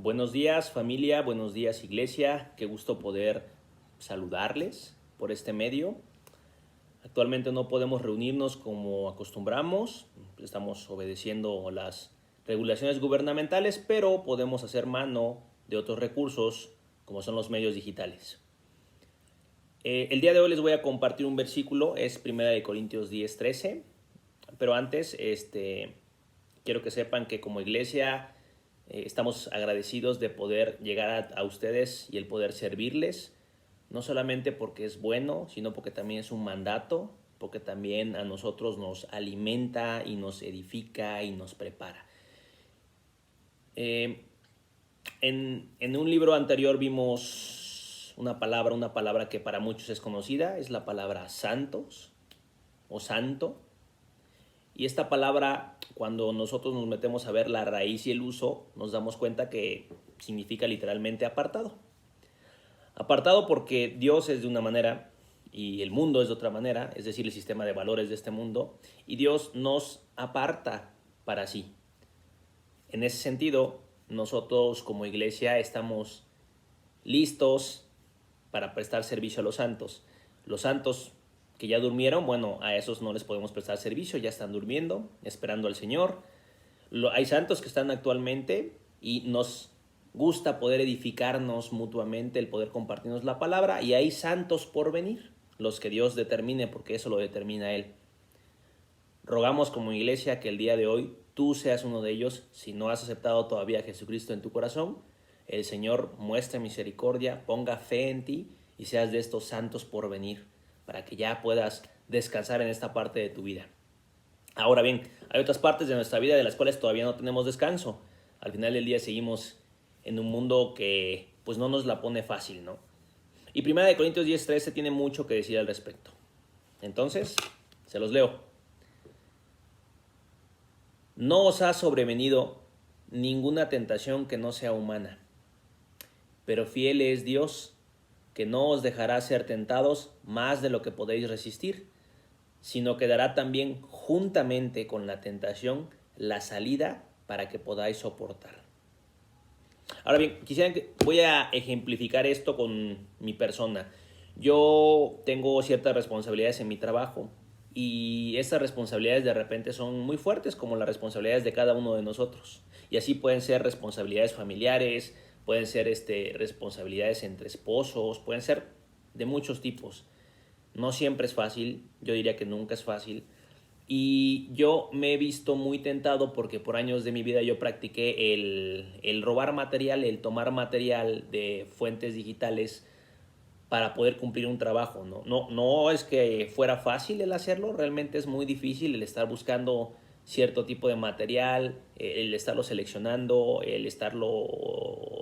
Buenos días familia, buenos días iglesia, qué gusto poder saludarles por este medio. Actualmente no podemos reunirnos como acostumbramos, estamos obedeciendo las regulaciones gubernamentales, pero podemos hacer mano de otros recursos como son los medios digitales. El día de hoy les voy a compartir un versículo, es 1 Corintios 10:13, pero antes quiero que sepan que como iglesia estamos agradecidos de poder llegar a ustedes y el poder servirles, no solamente porque es bueno, sino porque también es un mandato, porque también a nosotros nos alimenta y nos edifica y nos prepara. En un libro anterior vimos una palabra que para muchos es conocida, es la palabra santos o santo. Y esta palabra, cuando nosotros nos metemos a ver la raíz y el uso, nos damos cuenta que significa literalmente apartado. Apartado porque Dios es de una manera y el mundo es de otra manera, es decir, el sistema de valores de este mundo, y Dios nos aparta para sí. En ese sentido, nosotros como iglesia estamos listos para prestar servicio a los santos. Los santos que ya durmieron, bueno, a esos no les podemos prestar servicio, ya están durmiendo, esperando al Señor. Hay santos que están actualmente y nos gusta poder edificarnos mutuamente, el poder compartirnos la palabra, y hay santos por venir, los que Dios determine, porque eso lo determina Él. Rogamos como iglesia que el día de hoy tú seas uno de ellos. Si no has aceptado todavía a Jesucristo en tu corazón, el Señor muestre misericordia, ponga fe en ti y seas de estos santos por venir, para que ya puedas descansar en esta parte de tu vida. Ahora bien, hay otras partes de nuestra vida de las cuales todavía no tenemos descanso. Al final del día seguimos en un mundo que pues no nos la pone fácil, ¿no? Y 1 Corintios 10:13 tiene mucho que decir al respecto. Entonces, se los leo. No os ha sobrevenido ninguna tentación que no sea humana, pero fiel es Dios, que no os dejará ser tentados más de lo que podéis resistir, sino que dará también juntamente con la tentación la salida para que podáis soportar. Ahora bien, voy a ejemplificar esto con mi persona. Yo tengo ciertas responsabilidades en mi trabajo y estas responsabilidades de repente son muy fuertes, como las responsabilidades de cada uno de nosotros. Y así pueden ser responsabilidades familiares, pueden ser responsabilidades entre esposos, pueden ser de muchos tipos. No siempre es fácil, yo diría que nunca es fácil. Y yo me he visto muy tentado porque por años de mi vida yo practiqué el robar material, el tomar material de fuentes digitales para poder cumplir un trabajo. No es que fuera fácil el hacerlo, realmente es muy difícil el estar buscando cierto tipo de material, el estarlo seleccionando, el estarlo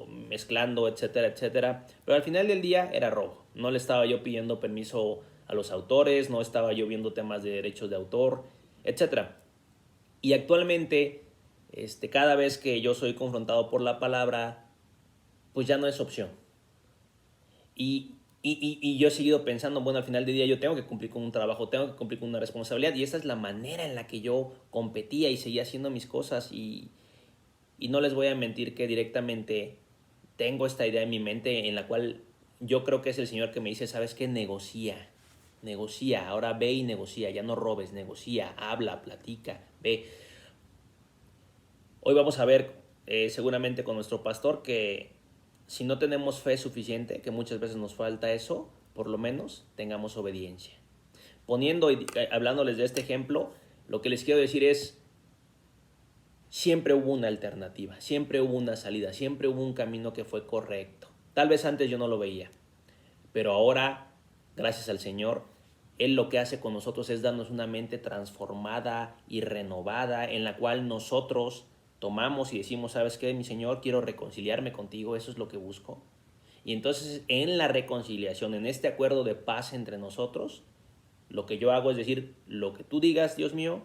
mezclando, etcétera, etcétera. Pero al final del día era robo. No le estaba yo pidiendo permiso a los autores, no estaba yo viendo temas de derechos de autor, etcétera. Y actualmente, cada vez que yo soy confrontado por la palabra, pues ya no es opción. Y yo he seguido pensando, bueno, al final del día yo tengo que cumplir con un trabajo, tengo que cumplir con una responsabilidad, y esa es la manera en la que yo competía y seguía haciendo mis cosas, y no les voy a mentir que directamente tengo esta idea en mi mente en la cual yo creo que es el Señor que me dice, ¿sabes qué? Negocia, ahora ve y negocia, ya no robes, negocia, habla, platica, ve. Hoy vamos a ver seguramente con nuestro pastor que si no tenemos fe suficiente, que muchas veces nos falta eso, por lo menos tengamos obediencia. Hablándoles de este ejemplo, lo que les quiero decir es, siempre hubo una alternativa, siempre hubo una salida, siempre hubo un camino que fue correcto. Tal vez antes yo no lo veía, pero ahora, gracias al Señor, Él lo que hace con nosotros es darnos una mente transformada y renovada, en la cual nosotros tomamos y decimos, ¿sabes qué, mi Señor? Quiero reconciliarme contigo, eso es lo que busco. Y entonces en la reconciliación, en este acuerdo de paz entre nosotros, lo que yo hago es decir, lo que tú digas, Dios mío,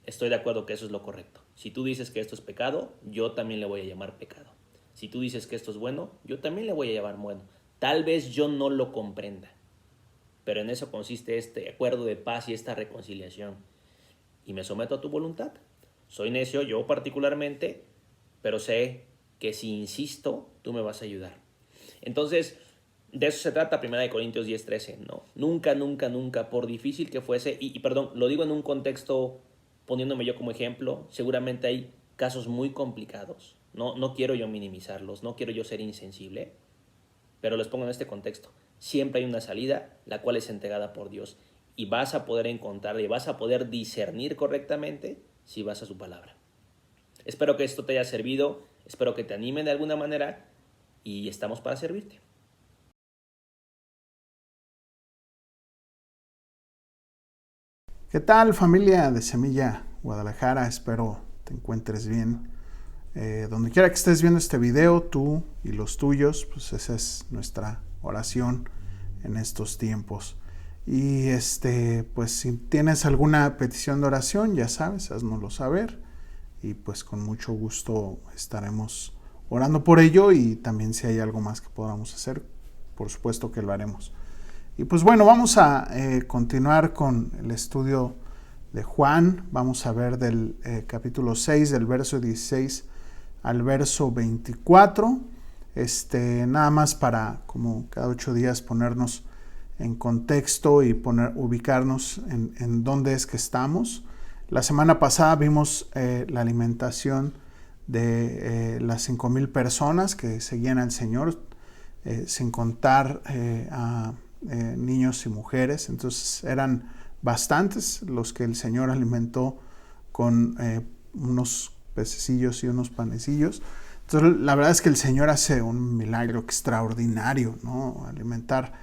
estoy de acuerdo que eso es lo correcto. Si tú dices que esto es pecado, yo también le voy a llamar pecado. Si tú dices que esto es bueno, yo también le voy a llamar bueno. Tal vez yo no lo comprenda, pero en eso consiste este acuerdo de paz y esta reconciliación. Y me someto a tu voluntad. Soy necio, yo particularmente, pero sé que si insisto, tú me vas a ayudar. Entonces, de eso se trata 1 Corintios 10:13, ¿no? Nunca, nunca, nunca, por difícil que fuese, y perdón, lo digo en un contexto poniéndome yo como ejemplo, seguramente hay casos muy complicados, no quiero yo minimizarlos, no quiero yo ser insensible, pero les pongo en este contexto. Siempre hay una salida, la cual es entregada por Dios, y vas a poder encontrarla y vas a poder discernir correctamente si vas a su palabra. Espero que esto te haya servido, espero que te anime de alguna manera y estamos para servirte. ¿Qué tal, familia de Semilla Guadalajara? Espero te encuentres bien. Donde quiera que estés viendo este video, tú y los tuyos, pues esa es nuestra oración en estos tiempos. Y pues si tienes alguna petición de oración, ya sabes, háznoslo saber. Y pues con mucho gusto estaremos orando por ello, y también si hay algo más que podamos hacer, por supuesto que lo haremos. Y pues bueno, vamos a continuar con el estudio de Juan. Vamos a ver del capítulo 6, del verso 16 al verso 24. Nada más para, como cada 8 días, ponernos en contexto y ubicarnos en dónde es que estamos. La semana pasada vimos la alimentación de las 5,000 personas que seguían al Señor, sin contar a niños y mujeres. Entonces eran bastantes los que el Señor alimentó con unos pececillos y unos panecillos. Entonces la verdad es que el Señor hace un milagro extraordinario, ¿no? Alimentar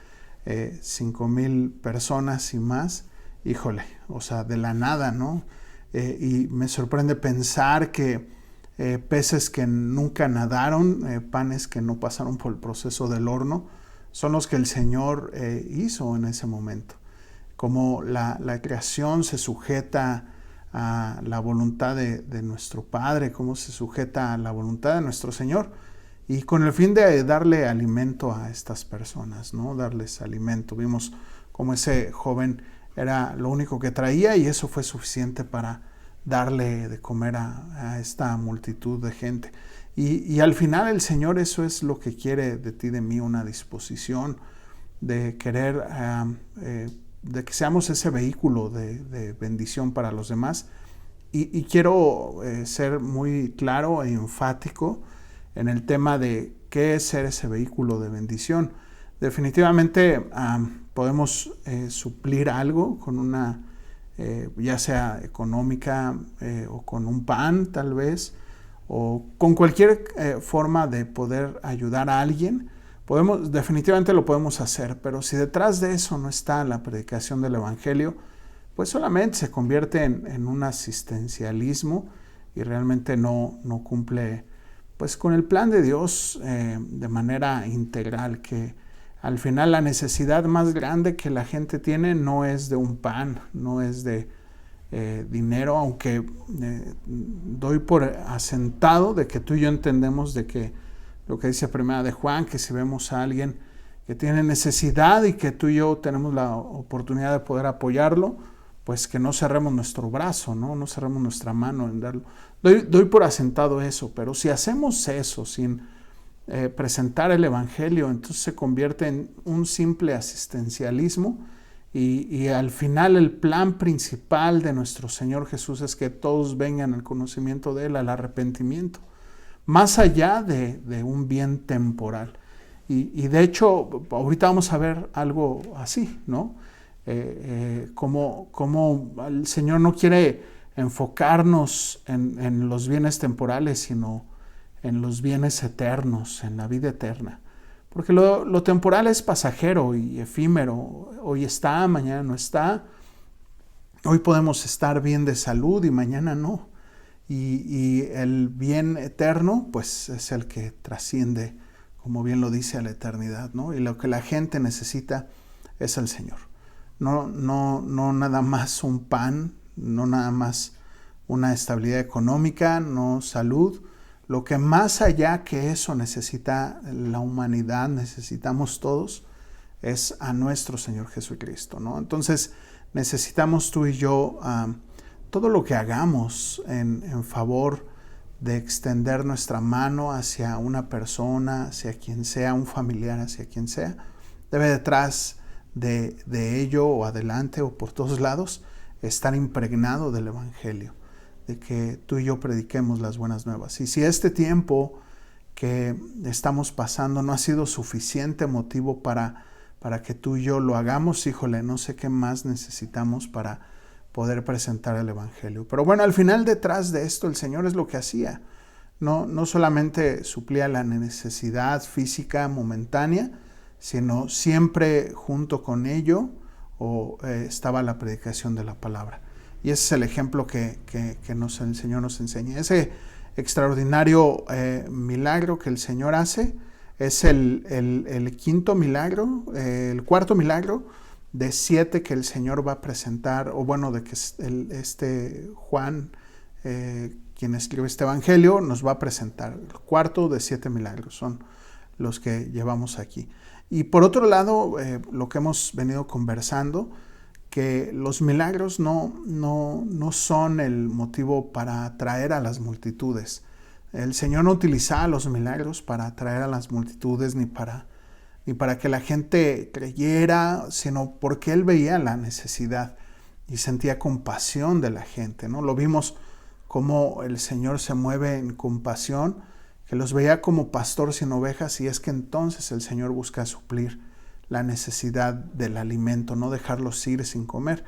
5,000 personas y más, híjole, o sea, de la nada, ¿no? Y me sorprende pensar que peces que nunca nadaron, panes que no pasaron por el proceso del horno, son los que el Señor hizo en ese momento. Como la creación se sujeta a la voluntad de nuestro Padre, cómo se sujeta a la voluntad de nuestro Señor, y con el fin de darle alimento a estas personas, ¿no? Darles alimento. Vimos cómo ese joven era lo único que traía, y eso fue suficiente para darle de comer a esta multitud de gente. Y al final el Señor eso es lo que quiere de ti, de mí, una disposición de querer, de que seamos ese vehículo de bendición para los demás. Y quiero ser muy claro e enfático en el tema de qué es ser ese vehículo de bendición. Definitivamente podemos suplir algo con una, ya sea económica o con un pan tal vez, o con cualquier forma de poder ayudar a alguien. Definitivamente lo podemos hacer, pero si detrás de eso no está la predicación del Evangelio, pues solamente se convierte en un asistencialismo, y realmente no cumple pues con el plan de Dios de manera integral, que al final la necesidad más grande que la gente tiene no es de un pan, no es de dinero, aunque doy por asentado de que tú y yo entendemos de que lo que dice Primera de Juan, que si vemos a alguien que tiene necesidad y que tú y yo tenemos la oportunidad de poder apoyarlo, pues que no cerremos nuestro brazo, no cerremos nuestra mano en darlo. Doy por asentado eso, pero si hacemos eso sin presentar el Evangelio, entonces se convierte en un simple asistencialismo, y al final el plan principal de nuestro Señor Jesús es que todos vengan al conocimiento de Él, al arrepentimiento, más allá de un bien temporal. Y de hecho, ahorita vamos a ver algo así, ¿no? Como el Señor no quiere enfocarnos en los bienes temporales, sino en los bienes eternos, en la vida eterna. Porque lo temporal es pasajero y efímero. Hoy está, mañana no está. Hoy podemos estar bien de salud y mañana no. Y el bien eterno, pues es el que trasciende, como bien lo dice, a la eternidad, ¿no? Y lo que la gente necesita es el Señor. No nada más un pan, no nada más una estabilidad económica, no salud. Lo que más allá que eso necesita la humanidad, necesitamos todos, es a nuestro Señor Jesucristo, ¿no? Entonces necesitamos tú y yo todo lo que hagamos en favor de extender nuestra mano hacia una persona, hacia quien sea, un familiar, hacia quien sea, debe detrás de ello o adelante o por todos lados estar impregnado del Evangelio, de que tú y yo prediquemos las buenas nuevas. Y si este tiempo que estamos pasando no ha sido suficiente motivo para que tú y yo lo hagamos, híjole, no sé qué más necesitamos para poder presentar el Evangelio. Pero bueno, al final detrás de esto el Señor es lo que hacía. No solamente suplía la necesidad física momentánea, sino siempre junto con ello estaba la predicación de la palabra. Y ese es el ejemplo que el Señor nos enseña. Ese extraordinario milagro que el Señor hace es el quinto milagro, el cuarto milagro de 7 que el Señor va a presentar, o bueno, de que Juan, quien escribe este evangelio, nos va a presentar. El cuarto de 7 milagros son los que llevamos aquí. Y por otro lado, lo que hemos venido conversando, que los milagros no son el motivo para atraer a las multitudes. El Señor no utilizaba los milagros para atraer a las multitudes ni para que la gente creyera, sino porque Él veía la necesidad y sentía compasión de la gente, ¿no? Lo vimos cómo el Señor se mueve en compasión, que los veía como pastor sin ovejas, y es que entonces el Señor busca suplir la necesidad del alimento, no dejarlos ir sin comer.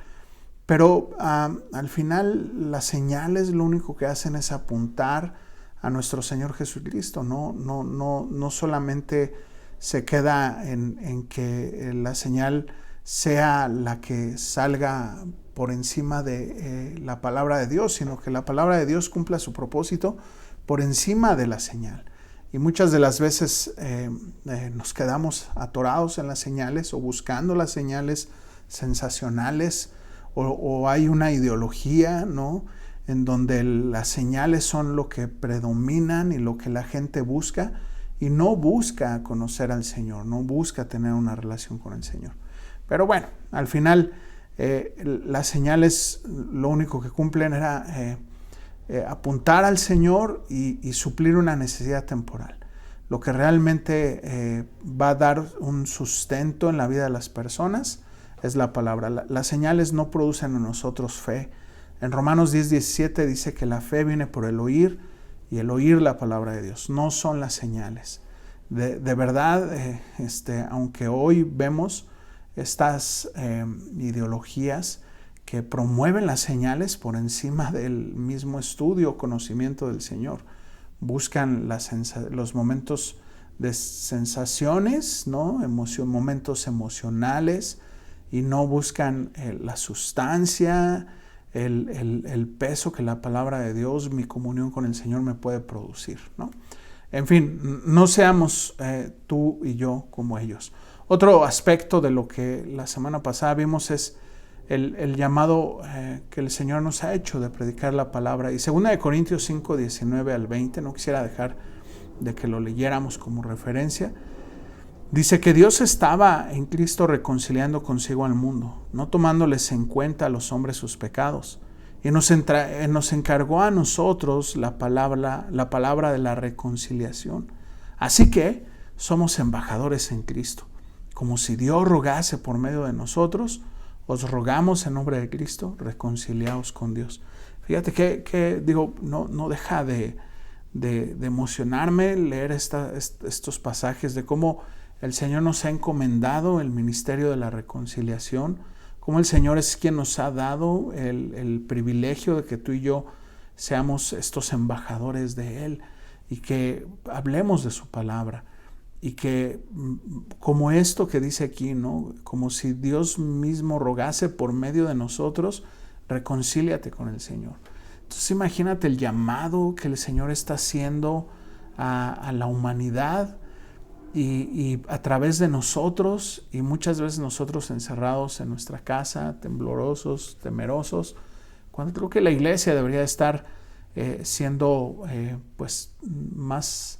Pero al final las señales lo único que hacen es apuntar a nuestro Señor Jesucristo. No solamente se queda en que la señal sea la que salga por encima de la palabra de Dios, sino que la palabra de Dios cumpla su propósito por encima de la señal. Y muchas de las veces nos quedamos atorados en las señales o buscando las señales sensacionales, o hay una ideología, ¿no?, en donde las señales son lo que predominan y lo que la gente busca, y no busca conocer al Señor, no busca tener una relación con el Señor. Pero bueno, al final las señales lo único que cumplen era apuntar al Señor y suplir una necesidad temporal. Lo que realmente va a dar un sustento en la vida de las personas es la palabra. Las señales no producen en nosotros fe. En Romanos 10:17 dice que la fe viene por el oír, y el oír la palabra de Dios. No son las señales. De verdad, aunque hoy vemos estas ideologías que promueven las señales por encima del mismo estudio o conocimiento del Señor, buscan los momentos de sensaciones, ¿no?, momentos emocionales, y no buscan la sustancia, el peso que la palabra de Dios, mi comunión con el Señor me puede producir, ¿no? En fin, no seamos tú y yo como ellos. Otro aspecto de lo que la semana pasada vimos es el llamado que el Señor nos ha hecho de predicar la palabra. Y 2 Corintios 5:19 al 20, no quisiera dejar de que lo leyéramos como referencia. Dice que Dios estaba en Cristo reconciliando consigo al mundo, no tomándoles en cuenta a los hombres sus pecados, y nos encargó a nosotros la palabra de la reconciliación. Así que somos embajadores en Cristo, como si Dios rogase por medio de nosotros. Os rogamos en nombre de Cristo, reconciliaos con Dios. Fíjate que digo, no deja de emocionarme leer estos pasajes de cómo el Señor nos ha encomendado el ministerio de la reconciliación, cómo el Señor es quien nos ha dado el privilegio de que tú y yo seamos estos embajadores de Él, y que hablemos de su palabra. Y que, como esto que dice aquí, ¿no?, como si Dios mismo rogase por medio de nosotros, reconcíliate con el Señor. Entonces imagínate el llamado que el Señor está haciendo a la humanidad, y a través de nosotros, y muchas veces nosotros encerrados en nuestra casa, temblorosos, temerosos, cuando creo que la iglesia debería estar siendo pues más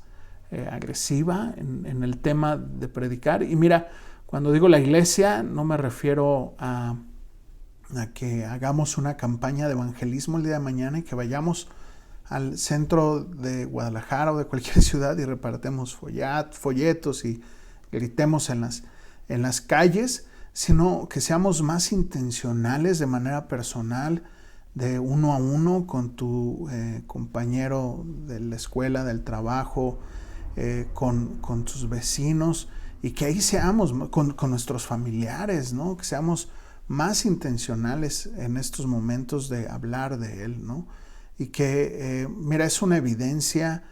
agresiva en el tema de predicar. Y mira, cuando digo la iglesia, no me refiero a que hagamos una campaña de evangelismo el día de mañana y que vayamos al centro de Guadalajara o de cualquier ciudad y repartamos folletos y gritemos en las calles, sino que seamos más intencionales de manera personal, de uno a uno con tu compañero de la escuela, del trabajo, con tus vecinos, y que ahí seamos con nuestros familiares, ¿no? Que seamos más intencionales en estos momentos de hablar de Él, ¿no? Y que, mira, es una evidencia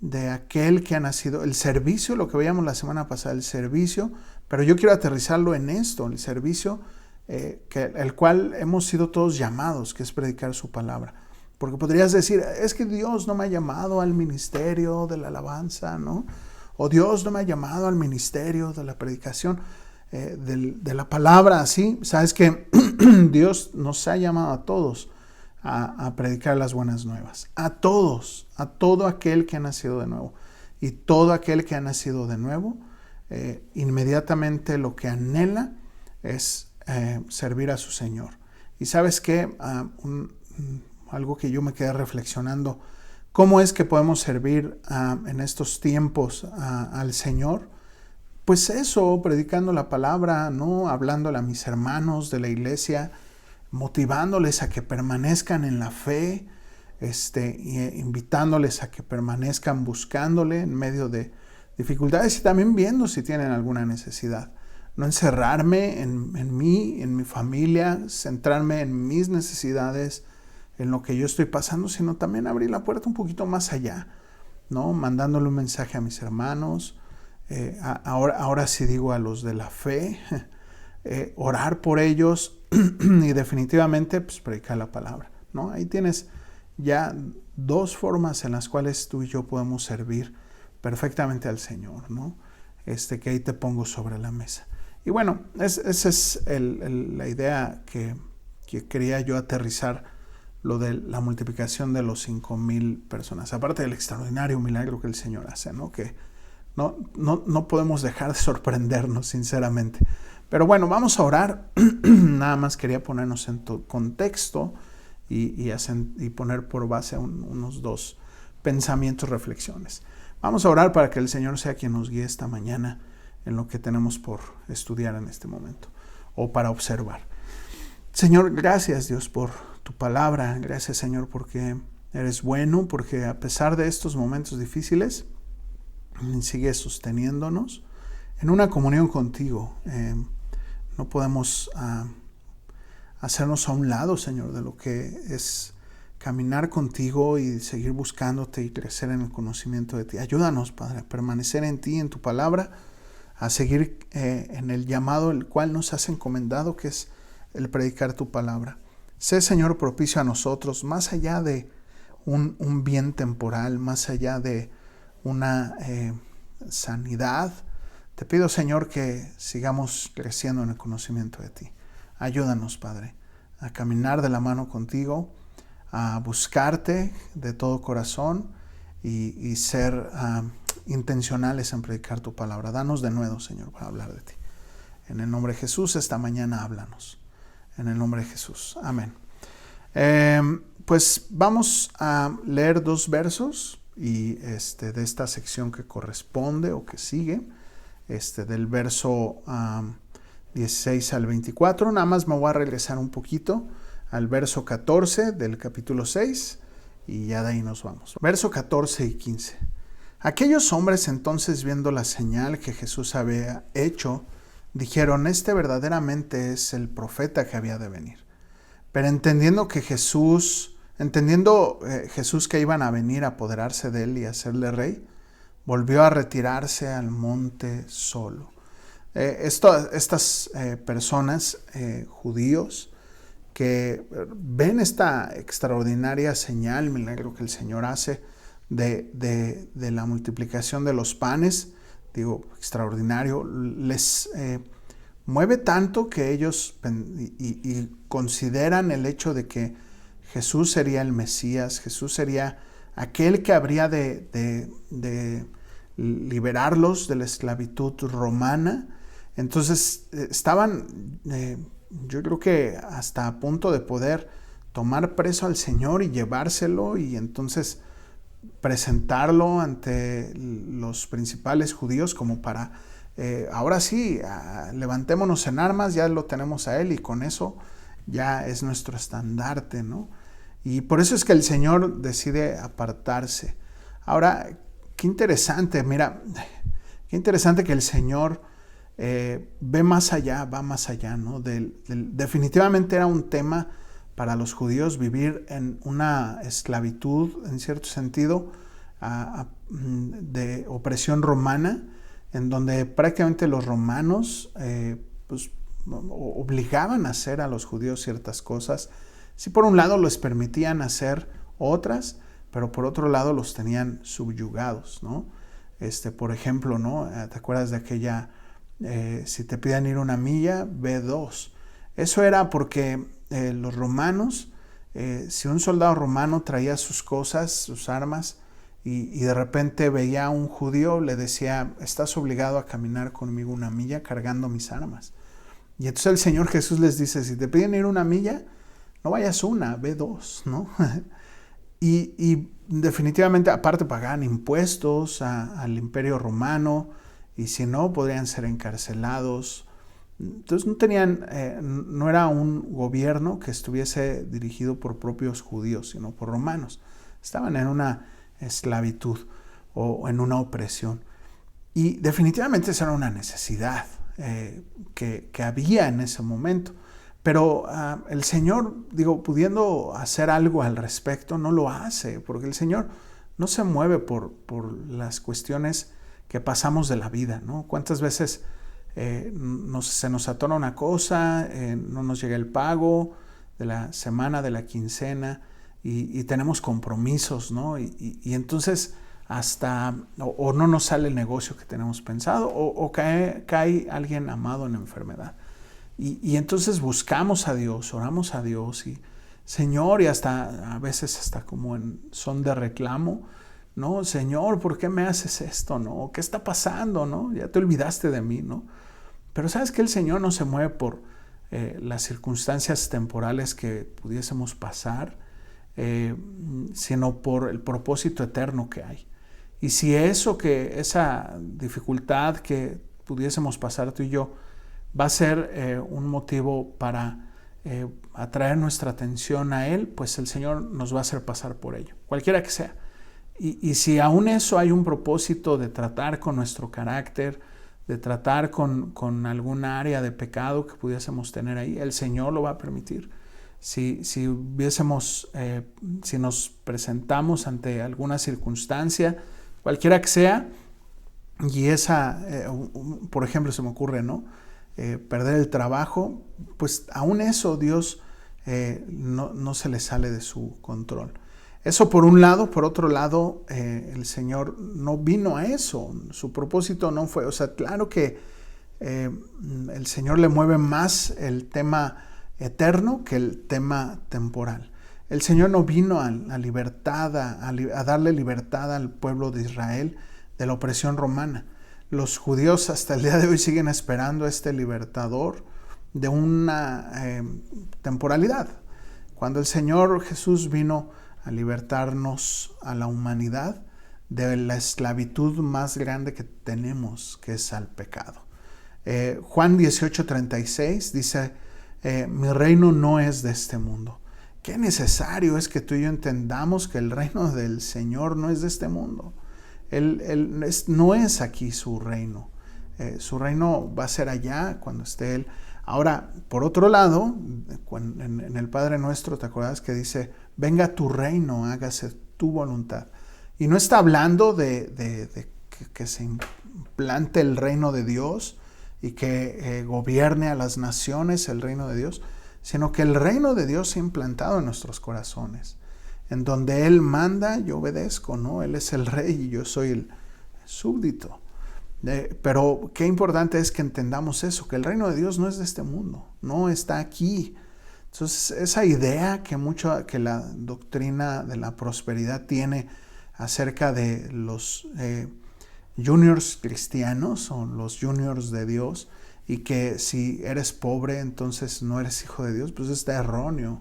de aquel que ha nacido, el servicio, lo que veíamos la semana pasada, el servicio, pero yo quiero aterrizarlo en esto, el servicio el cual hemos sido todos llamados, que es predicar su palabra. Porque podrías decir, es que Dios no me ha llamado al ministerio de la alabanza, ¿no? O Dios no me ha llamado al ministerio de la predicación de la palabra, ¿sí? Sabes que Dios nos ha llamado a todos a predicar las buenas nuevas. A todos, a todo aquel que ha nacido de nuevo. Y todo aquel que ha nacido de nuevo, inmediatamente lo que anhela es servir a su Señor. Y sabes qué, algo que yo me quedé reflexionando, ¿cómo es que podemos servir en estos tiempos al Señor? Pues eso, predicando la palabra, ¿no? Hablándole a mis hermanos de la iglesia, motivándoles a que permanezcan en la fe, invitándoles a que permanezcan buscándole en medio de dificultades y también viendo si tienen alguna necesidad. No encerrarme en mí, en mi familia, centrarme en mis necesidades, en lo que yo estoy pasando, sino también abrir la puerta un poquito más allá, ¿no? Mandándole un mensaje a mis hermanos, ahora sí digo a los de la fe, orar por ellos y definitivamente pues predicar la palabra, ¿no? Ahí tienes ya dos formas en las cuales tú y yo podemos servir perfectamente al Señor, ¿no? Que ahí te pongo sobre la mesa. Y bueno, esa es la idea que quería yo aterrizar, lo de la multiplicación de los 5,000 personas. Aparte del extraordinario milagro que el Señor hace, ¿no? Que no podemos dejar de sorprendernos, sinceramente. Pero bueno, vamos a orar. Nada más quería ponernos en contexto y poner por base unos dos pensamientos, reflexiones. Vamos a orar para que el Señor sea quien nos guíe esta mañana en lo que tenemos por estudiar en este momento o para observar. Señor, gracias Dios por tu palabra. Gracias Señor porque eres bueno, porque a pesar de estos momentos difíciles sigues sosteniéndonos en una comunión contigo. No podemos hacernos a un lado, Señor, de lo que es caminar contigo y seguir buscándote y crecer en el conocimiento de ti. Ayúdanos, Padre, a permanecer en ti, en tu palabra, a seguir en el llamado el cual nos has encomendado, que es el predicar tu palabra. Sé, Señor, propicio a nosotros, más allá de un bien temporal, más allá de una sanidad. Te pido, Señor, que sigamos creciendo en el conocimiento de ti. Ayúdanos, Padre, a caminar de la mano contigo, a buscarte de todo corazón y ser intencionales en predicar tu palabra. Danos de nuevo, Señor, para hablar de ti. En el nombre de Jesús, esta mañana háblanos. En el nombre de Jesús. Amén. Pues vamos a leer dos versos y de esta sección que corresponde o que sigue, del verso 16 al 24. Nada más me voy a regresar un poquito al verso 14 del capítulo 6 y ya de ahí nos vamos. Verso 14 y 15. Aquellos hombres entonces, viendo la señal que Jesús había hecho, dijeron: verdaderamente es el profeta que había de venir. Pero entendiendo Jesús que iban a venir a apoderarse de él y hacerle rey, volvió a retirarse al monte solo. Estas personas, judíos, que ven esta extraordinaria señal, milagro que el Señor hace de la multiplicación de los panes, digo, extraordinario, les mueve tanto que ellos y consideran el hecho de que Jesús sería el Mesías, Jesús sería aquel que habría de liberarlos de la esclavitud romana. Entonces estaban, yo creo que hasta a punto de poder tomar preso al Señor y llevárselo y entonces presentarlo ante los principales judíos como para, ahora sí, levantémonos en armas, ya lo tenemos a Él y con eso ya es nuestro estandarte, ¿no? Y por eso es que el Señor decide apartarse. Ahora, qué interesante, mira, qué interesante que el Señor ve más allá, va más allá, ¿no? Definitivamente era un tema para los judíos vivir en una esclavitud, en cierto sentido, de opresión romana, en donde prácticamente los romanos pues, obligaban a hacer a los judíos ciertas cosas. Sí, por un lado les permitían hacer otras, pero por otro lado los tenían subyugados, ¿no? Por ejemplo, ¿no? ¿Te acuerdas de aquella, si te piden ir una milla, ve dos? Eso era porque los romanos, si un soldado romano traía sus cosas, sus armas, y de repente veía a un judío, le decía, estás obligado a caminar conmigo una milla cargando mis armas. Y entonces el Señor Jesús les dice, si te piden ir una milla, no vayas una, ve dos, ¿no? y definitivamente, aparte pagaban impuestos al imperio romano, y si no, podrían ser encarcelados. Entonces no era un gobierno que estuviese dirigido por propios judíos, sino por romanos. Estaban en una esclavitud o en una opresión. Y definitivamente esa era una necesidad que había en ese momento. Pero el Señor, pudiendo hacer algo al respecto, no lo hace, porque el Señor no se mueve por las cuestiones que pasamos de la vida, ¿no? ¿Cuántas veces se nos atora una cosa, no nos llega el pago de la semana, de la quincena, y tenemos compromisos, ¿no? Y entonces o no nos sale el negocio que tenemos pensado, o cae alguien amado en enfermedad. Y entonces buscamos a Dios, oramos a Dios, y Señor, y a veces hasta como en son de reclamo, ¿no? Señor, ¿por qué me haces esto, no? ¿Qué está pasando, no? Ya te olvidaste de mí, ¿no? Pero sabes que el Señor no se mueve por las circunstancias temporales que pudiésemos pasar, sino por el propósito eterno que hay. Y si esa dificultad que pudiésemos pasar tú y yo va a ser un motivo para atraer nuestra atención a Él, pues el Señor nos va a hacer pasar por ello, cualquiera que sea. Y si aún eso hay un propósito de tratar con nuestro carácter, de tratar con alguna área de pecado que pudiésemos tener ahí, el Señor lo va a permitir. Si nos presentamos ante alguna circunstancia, cualquiera que sea, y por ejemplo, se me ocurre, ¿no? Perder el trabajo, pues aún eso Dios no se le sale de su control. Eso por un lado. Por otro lado, el Señor no vino a eso. Su propósito no fue, claro que el Señor le mueve más el tema eterno que el tema temporal. El Señor no vino a libertad, a darle libertad al pueblo de Israel de la opresión romana. Los judíos hasta el día de hoy siguen esperando a este libertador de una temporalidad. Cuando el Señor Jesús vino a libertarnos a la humanidad de la esclavitud más grande que tenemos, que es al pecado. Juan 18:36 dice, mi reino no es de este mundo. Qué necesario es que tú y yo entendamos que el reino del Señor no es de este mundo. No es aquí su reino. Su reino va a ser allá cuando esté Él. Ahora, por otro lado, en el Padre Nuestro, ¿te acuerdas que dice, venga tu reino, hágase tu voluntad? Y no está hablando de que se implante el reino de Dios y que gobierne a las naciones el reino de Dios, sino que el reino de Dios se ha implantado en nuestros corazones. En donde Él manda, yo obedezco, ¿no? Él es el rey y yo soy el súbdito. Pero qué importante es que entendamos eso, que el reino de Dios no es de este mundo, no está aquí. Entonces, esa idea que la doctrina de la prosperidad tiene acerca de los juniors cristianos o los juniors de Dios, y que si eres pobre entonces no eres hijo de Dios, pues está erróneo.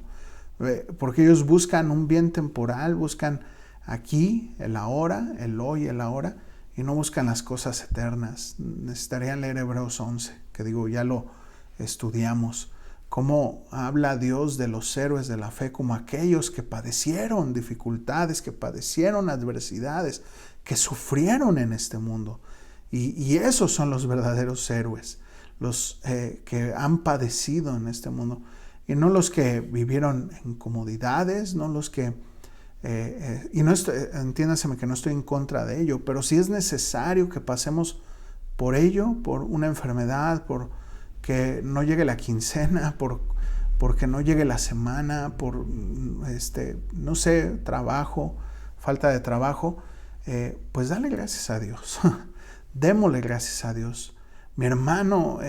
porque ellos buscan un bien temporal, buscan aquí, el ahora, el hoy, el ahora, y no buscan las cosas eternas. Necesitaría leer Hebreos 11, que digo, ya lo estudiamos. Cómo habla Dios de los héroes de la fe como aquellos que padecieron dificultades, que padecieron adversidades, que sufrieron en este mundo. Y esos son los verdaderos héroes, los que han padecido en este mundo. Y no los que vivieron en comodidades, no los que... y no entiéndaseme que no estoy en contra de ello, pero si es necesario que pasemos por ello, por una enfermedad, por que no llegue la quincena, porque no llegue la semana, por no sé, trabajo, falta de trabajo, pues dale gracias a Dios. Démosle gracias a Dios. Mi hermano,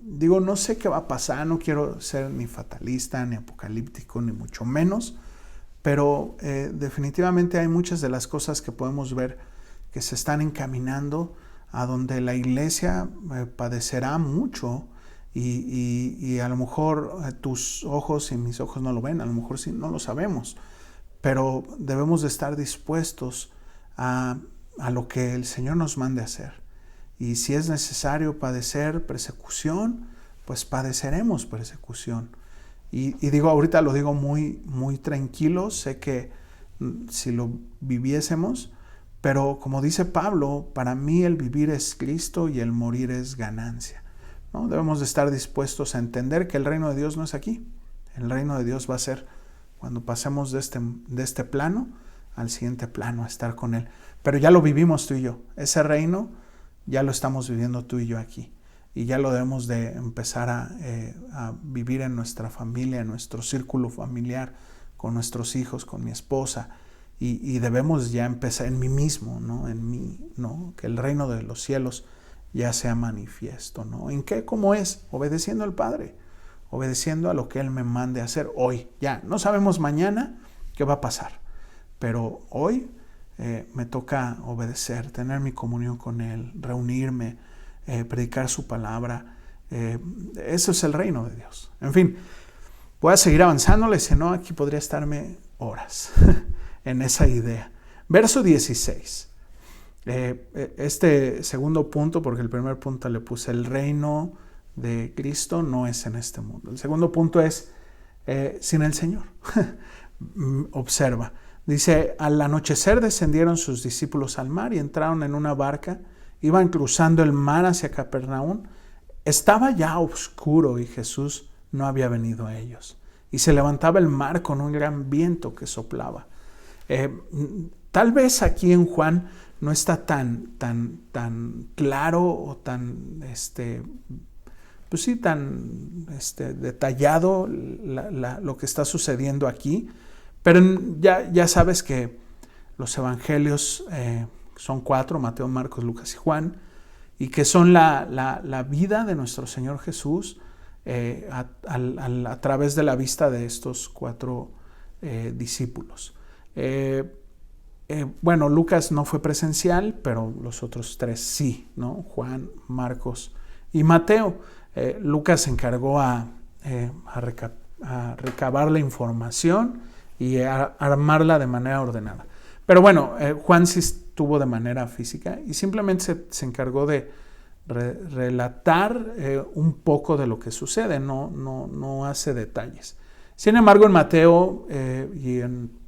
digo, no sé qué va a pasar, no quiero ser ni fatalista, ni apocalíptico, ni mucho menos, pero definitivamente hay muchas de las cosas que podemos ver que se están encaminando a donde la iglesia padecerá mucho y a lo mejor tus ojos y mis ojos no lo ven, a lo mejor sí, no lo sabemos, pero debemos de estar dispuestos a lo que el Señor nos mande hacer. Y si es necesario padecer persecución, pues padeceremos persecución. Y digo, ahorita lo digo muy, muy tranquilo, sé que si lo viviésemos, pero como dice Pablo, para mí el vivir es Cristo y el morir es ganancia, ¿no? Debemos de estar dispuestos a entender que el reino de Dios no es aquí. El reino de Dios va a ser cuando pasemos de este plano al siguiente plano, a estar con Él. Pero ya lo vivimos tú y yo. Ese reino ya lo estamos viviendo tú y yo aquí. Y ya lo debemos de empezar a vivir en nuestra familia, en nuestro círculo familiar, con nuestros hijos, con mi esposa. Y debemos ya empezar en mí mismo, ¿no? En mí, ¿no? Que el reino de los cielos ya sea manifiesto, ¿no? ¿En qué? ¿Cómo es? Obedeciendo al Padre, obedeciendo a lo que Él me mande a hacer hoy. Ya, no sabemos mañana qué va a pasar, pero hoy me toca obedecer, tener mi comunión con Él, reunirme, predicar su palabra. Eso es el reino de Dios. En fin, voy a seguir avanzándole, si no, aquí podría estarme horas en esa idea. Verso 16. Este segundo punto, porque el primer punto le puse el reino de Cristo no es en este mundo. El segundo punto es sin el Señor. Observa. Dice, al anochecer descendieron sus discípulos al mar y entraron en una barca. Iban cruzando el mar hacia Capernaum. Estaba ya oscuro y Jesús no había venido a ellos. Y se levantaba el mar con un gran viento que soplaba. Tal vez aquí en Juan no está tan claro o tan, pues sí, tan detallado lo que está sucediendo aquí. Pero ya sabes que los evangelios son 4, Mateo, Marcos, Lucas y Juan, y que son la vida de nuestro Señor Jesús a través de la vista de estos 4 discípulos. Bueno, Lucas no fue presencial, pero los otros 3 sí, ¿no? Juan, Marcos y Mateo. Lucas se encargó a recabar la información y a armarla de manera ordenada. Pero bueno, Juan sí estuvo de manera física y simplemente se encargó de relatar un poco de lo que sucede, no hace detalles. Sin embargo, en Mateo y en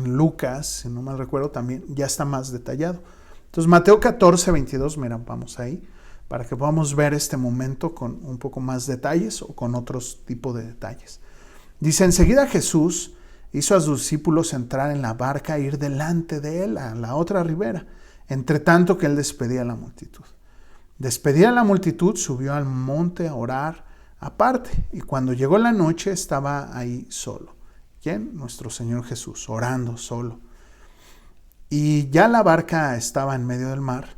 Lucas, si no mal recuerdo, también ya está más detallado. Entonces, Mateo 14, 22, mira, vamos ahí, para que podamos ver este momento con un poco más detalles o con otros tipos de detalles. Dice, enseguida Jesús hizo a sus discípulos entrar en la barca e ir delante de él a la otra ribera, entre tanto que él despedía a la multitud. Despedida a la multitud, subió al monte a orar aparte, y cuando llegó la noche estaba ahí solo. ¿Quién? Nuestro Señor Jesús, orando solo. Y ya la barca estaba en medio del mar,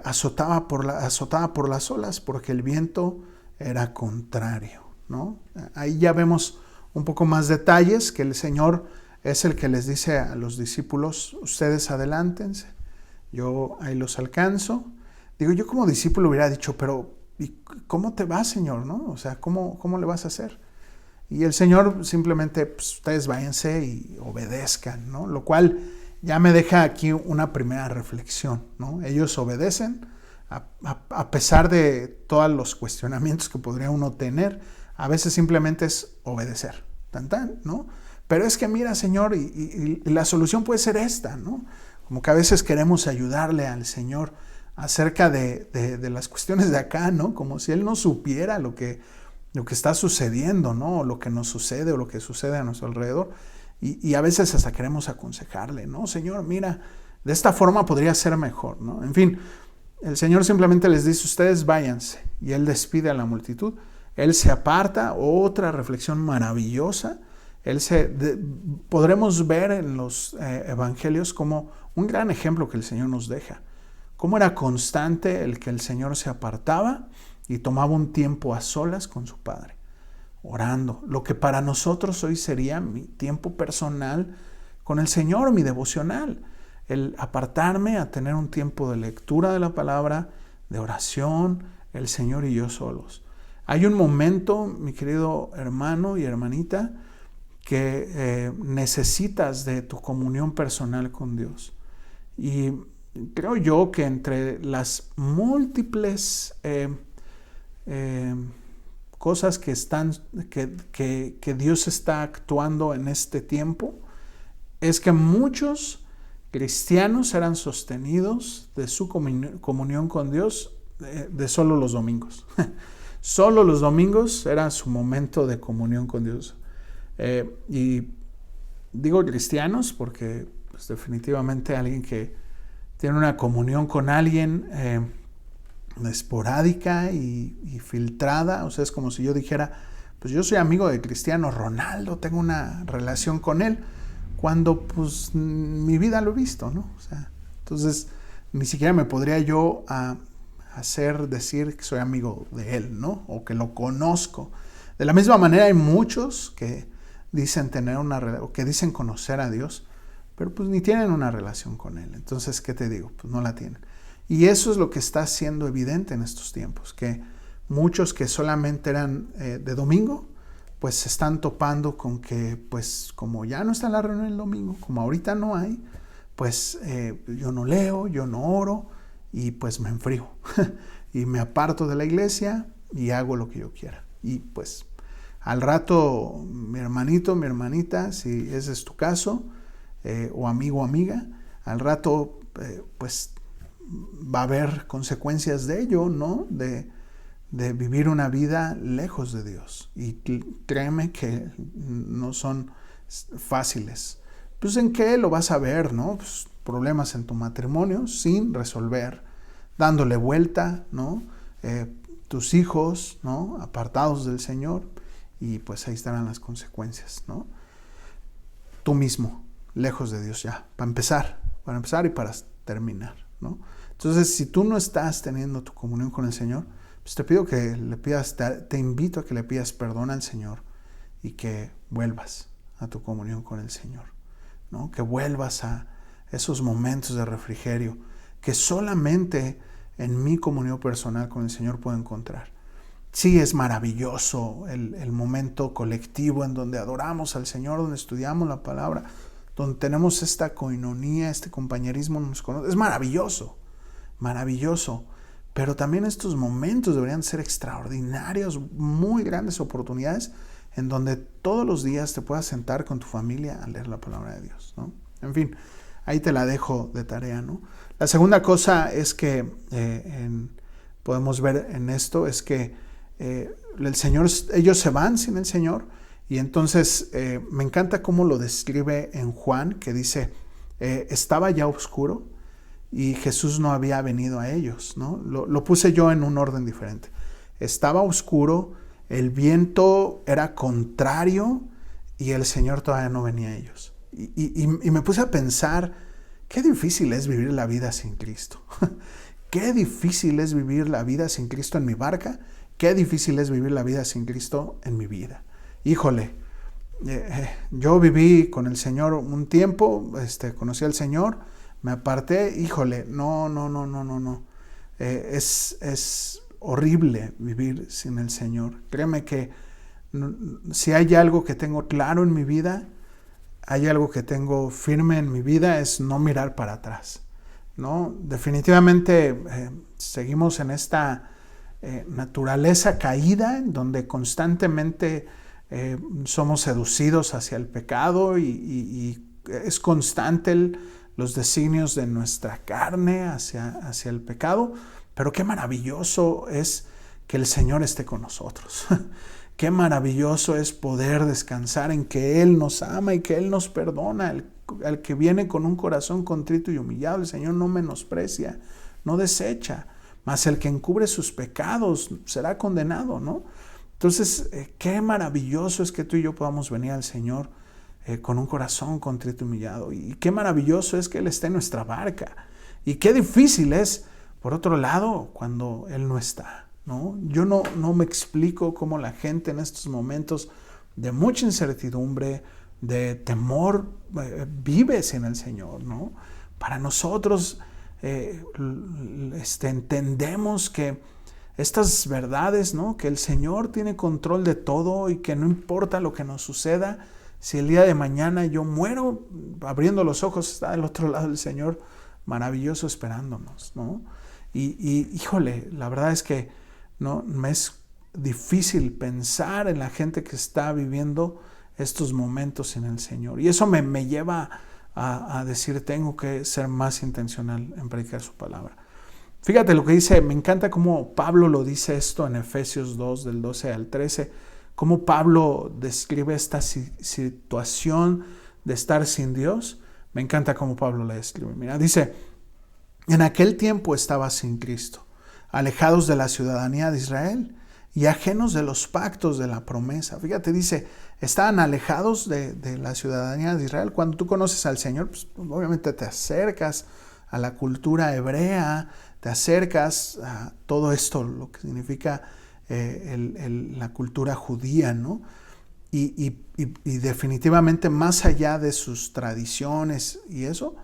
azotada por las olas, porque el viento era contrario, ¿no? Ahí ya vemos un poco más detalles, que el Señor es el que les dice a los discípulos, ustedes adelántense, yo ahí los alcanzo. Digo, yo como discípulo hubiera dicho, pero ¿y cómo te va, Señor? ¿No? O sea, ¿cómo le vas a hacer? Y el Señor simplemente, pues, ustedes váyanse y obedezcan, ¿no? Lo cual ya me deja aquí una primera reflexión, ¿no? Ellos obedecen a pesar de todos los cuestionamientos que podría uno tener. A veces simplemente es obedecer, ¿no? Pero es que mira, Señor, y la solución puede ser esta, ¿no? Como que a veces queremos ayudarle al Señor acerca de las cuestiones de acá, ¿no? Como si Él no supiera lo que está sucediendo, ¿no? O lo que nos sucede o lo que sucede a nuestro alrededor. Y a veces hasta queremos aconsejarle, ¿no? Señor, mira, de esta forma podría ser mejor, ¿no? En fin, el Señor simplemente les dice, ustedes váyanse. Y Él despide a la multitud. Él se aparta, otra reflexión maravillosa. Podremos ver en los evangelios como un gran ejemplo que el Señor nos deja. Cómo era constante el que el Señor se apartaba y tomaba un tiempo a solas con su Padre, orando. Lo que para nosotros hoy sería mi tiempo personal con el Señor, mi devocional. El apartarme a tener un tiempo de lectura de la palabra, de oración, el Señor y yo solos. Hay un momento, mi querido hermano y hermanita, que necesitas de tu comunión personal con Dios. Y creo yo que entre las múltiples cosas que Dios está actuando en este tiempo, es que muchos cristianos eran sostenidos de su comunión con Dios de solo los domingos. Solo los domingos era su momento de comunión con Dios. Y digo cristianos porque pues, definitivamente alguien que tiene una comunión con alguien esporádica y filtrada, o sea, es como si yo dijera, pues yo soy amigo de Cristiano Ronaldo, tengo una relación con él, cuando pues mi vida lo he visto, ¿no? O sea, entonces ni siquiera me podría yo decir que soy amigo de él, ¿no? O que lo conozco. De la misma manera hay muchos que dicen tener o que dicen conocer a Dios, pero pues ni tienen una relación con Él. Entonces, ¿qué te digo? Pues no la tienen. Y eso es lo que está siendo evidente en estos tiempos, que muchos que solamente eran de domingo, pues se están topando con que, pues como ya no está la reunión el domingo, como ahorita no hay, pues yo no leo, yo no oro y pues me enfrío y me aparto de la iglesia y hago lo que yo quiera. Y pues al rato, mi hermanito, mi hermanita, si ese es tu caso, o amigo o amiga, al rato pues va a haber consecuencias de ello, ¿no? De vivir una vida lejos de Dios. Y créeme que no son fáciles. Pues ¿en qué lo vas a ver, no? Pues, problemas en tu matrimonio sin resolver, dándole vuelta, ¿no? Tus hijos, ¿no? Apartados del Señor, y pues ahí estarán las consecuencias, ¿no? Tú mismo, lejos de Dios ya, para empezar y para terminar, ¿no? Entonces, si tú no estás teniendo tu comunión con el Señor, pues te pido que le pidas, te invito a que le pidas perdón al Señor y que vuelvas a tu comunión con el Señor, ¿no? Que vuelvas a esos momentos de refrigerio que solamente en mi comunión personal con el Señor puedo encontrar. Sí, es maravilloso el momento colectivo en donde adoramos al Señor, donde estudiamos la palabra, donde tenemos esta coinonía, este compañerismo. Es maravilloso, maravilloso. Pero también estos momentos deberían ser extraordinarios, muy grandes oportunidades en donde todos los días te puedas sentar con tu familia a leer la palabra de Dios, ¿no? En fin, ahí te la dejo de tarea, ¿no? La segunda cosa es que podemos ver en esto es que el Señor, ellos se van sin el Señor, y entonces me encanta cómo lo describe en Juan, que dice, estaba ya oscuro y Jesús no había venido a ellos, ¿no? Lo puse yo en un orden diferente. Estaba oscuro, el viento era contrario y el Señor todavía no venía a ellos. Y me puse a pensar, qué difícil es vivir la vida sin Cristo. Qué difícil es vivir la vida sin Cristo en mi barca. Qué difícil es vivir la vida sin Cristo en mi vida. Híjole, yo viví con el Señor un tiempo, conocí al Señor, me aparté, híjole, no. Es horrible vivir sin el Señor. Créeme que Si hay algo que tengo claro en mi vida, hay algo que tengo firme en mi vida, es no mirar para atrás, ¿no? Definitivamente seguimos en esta naturaleza caída, en donde constantemente somos seducidos hacia el pecado y es constante los designios de nuestra carne hacia el pecado, pero qué maravilloso es que el Señor esté con nosotros. Qué maravilloso es poder descansar en que Él nos ama y que Él nos perdona. Al que viene con un corazón contrito y humillado, el Señor no menosprecia, no desecha, mas el que encubre sus pecados será condenado, ¿no? Entonces, qué maravilloso es que tú y yo podamos venir al Señor con un corazón contrito y humillado. Y qué maravilloso es que Él esté en nuestra barca. Y qué difícil es, por otro lado, cuando Él no está, ¿no? Yo no me explico cómo la gente en estos momentos de mucha incertidumbre, de temor, vive sin el Señor, ¿no? Para nosotros entendemos que estas verdades, ¿no? Que el Señor tiene control de todo y que no importa lo que nos suceda, si el día de mañana yo muero, abriendo los ojos está del otro lado el Señor, maravilloso esperándonos, ¿no? Y híjole, la verdad es que no me es difícil pensar en la gente que está viviendo estos momentos sin el Señor. Y eso me lleva a decir, tengo que ser más intencional en predicar su palabra. Fíjate lo que dice, me encanta cómo Pablo lo dice esto en Efesios 2, del 12 al 13, cómo Pablo describe esta situación de estar sin Dios. Me encanta cómo Pablo la describe. Mira, dice, en aquel tiempo estaba sin Cristo, alejados de la ciudadanía de Israel y ajenos de los pactos de la promesa. Fíjate, dice, estaban alejados de la ciudadanía de Israel. Cuando tú conoces al Señor, pues, obviamente te acercas a la cultura hebrea, te acercas a todo esto, lo que significa la cultura judía, ¿no? Y definitivamente más allá de sus tradiciones y eso,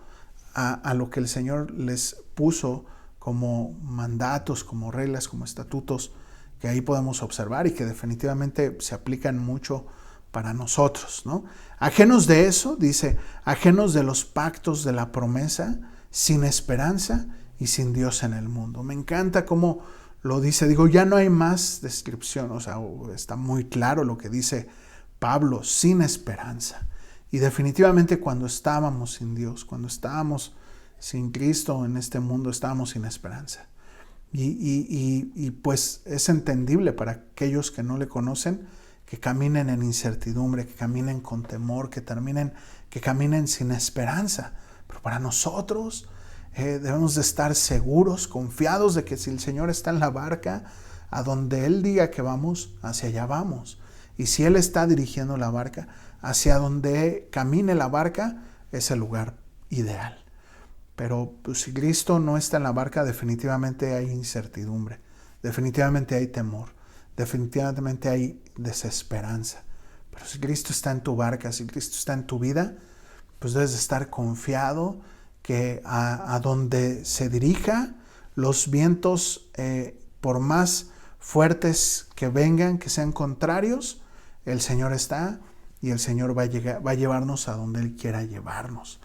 a lo que el Señor les puso como mandatos, como reglas, como estatutos, que ahí podemos observar y que definitivamente se aplican mucho para nosotros, ¿no? Ajenos de eso, dice, ajenos de los pactos de la promesa, sin esperanza y sin Dios en el mundo. Me encanta cómo lo dice, digo, ya no hay más descripción, o sea, está muy claro lo que dice Pablo, sin esperanza. Y definitivamente cuando estábamos sin Dios, cuando estábamos sin Cristo en este mundo, estábamos sin esperanza. Y pues es entendible para aquellos que no le conocen, que caminen en incertidumbre, que caminen con temor, que caminen sin esperanza. Pero para nosotros debemos de estar seguros, confiados de que si el Señor está en la barca, a donde Él diga que vamos, hacia allá vamos. Y si Él está dirigiendo la barca, hacia donde camine la barca, es el lugar ideal. Pero pues, si Cristo no está en la barca, definitivamente hay incertidumbre, definitivamente hay temor, definitivamente hay desesperanza. Pero si Cristo está en tu barca, si Cristo está en tu vida, pues debes de estar confiado que a donde se dirija, los vientos, por más fuertes que vengan, que sean contrarios, el Señor está y el Señor va a llevarnos a donde Él quiera llevarnos.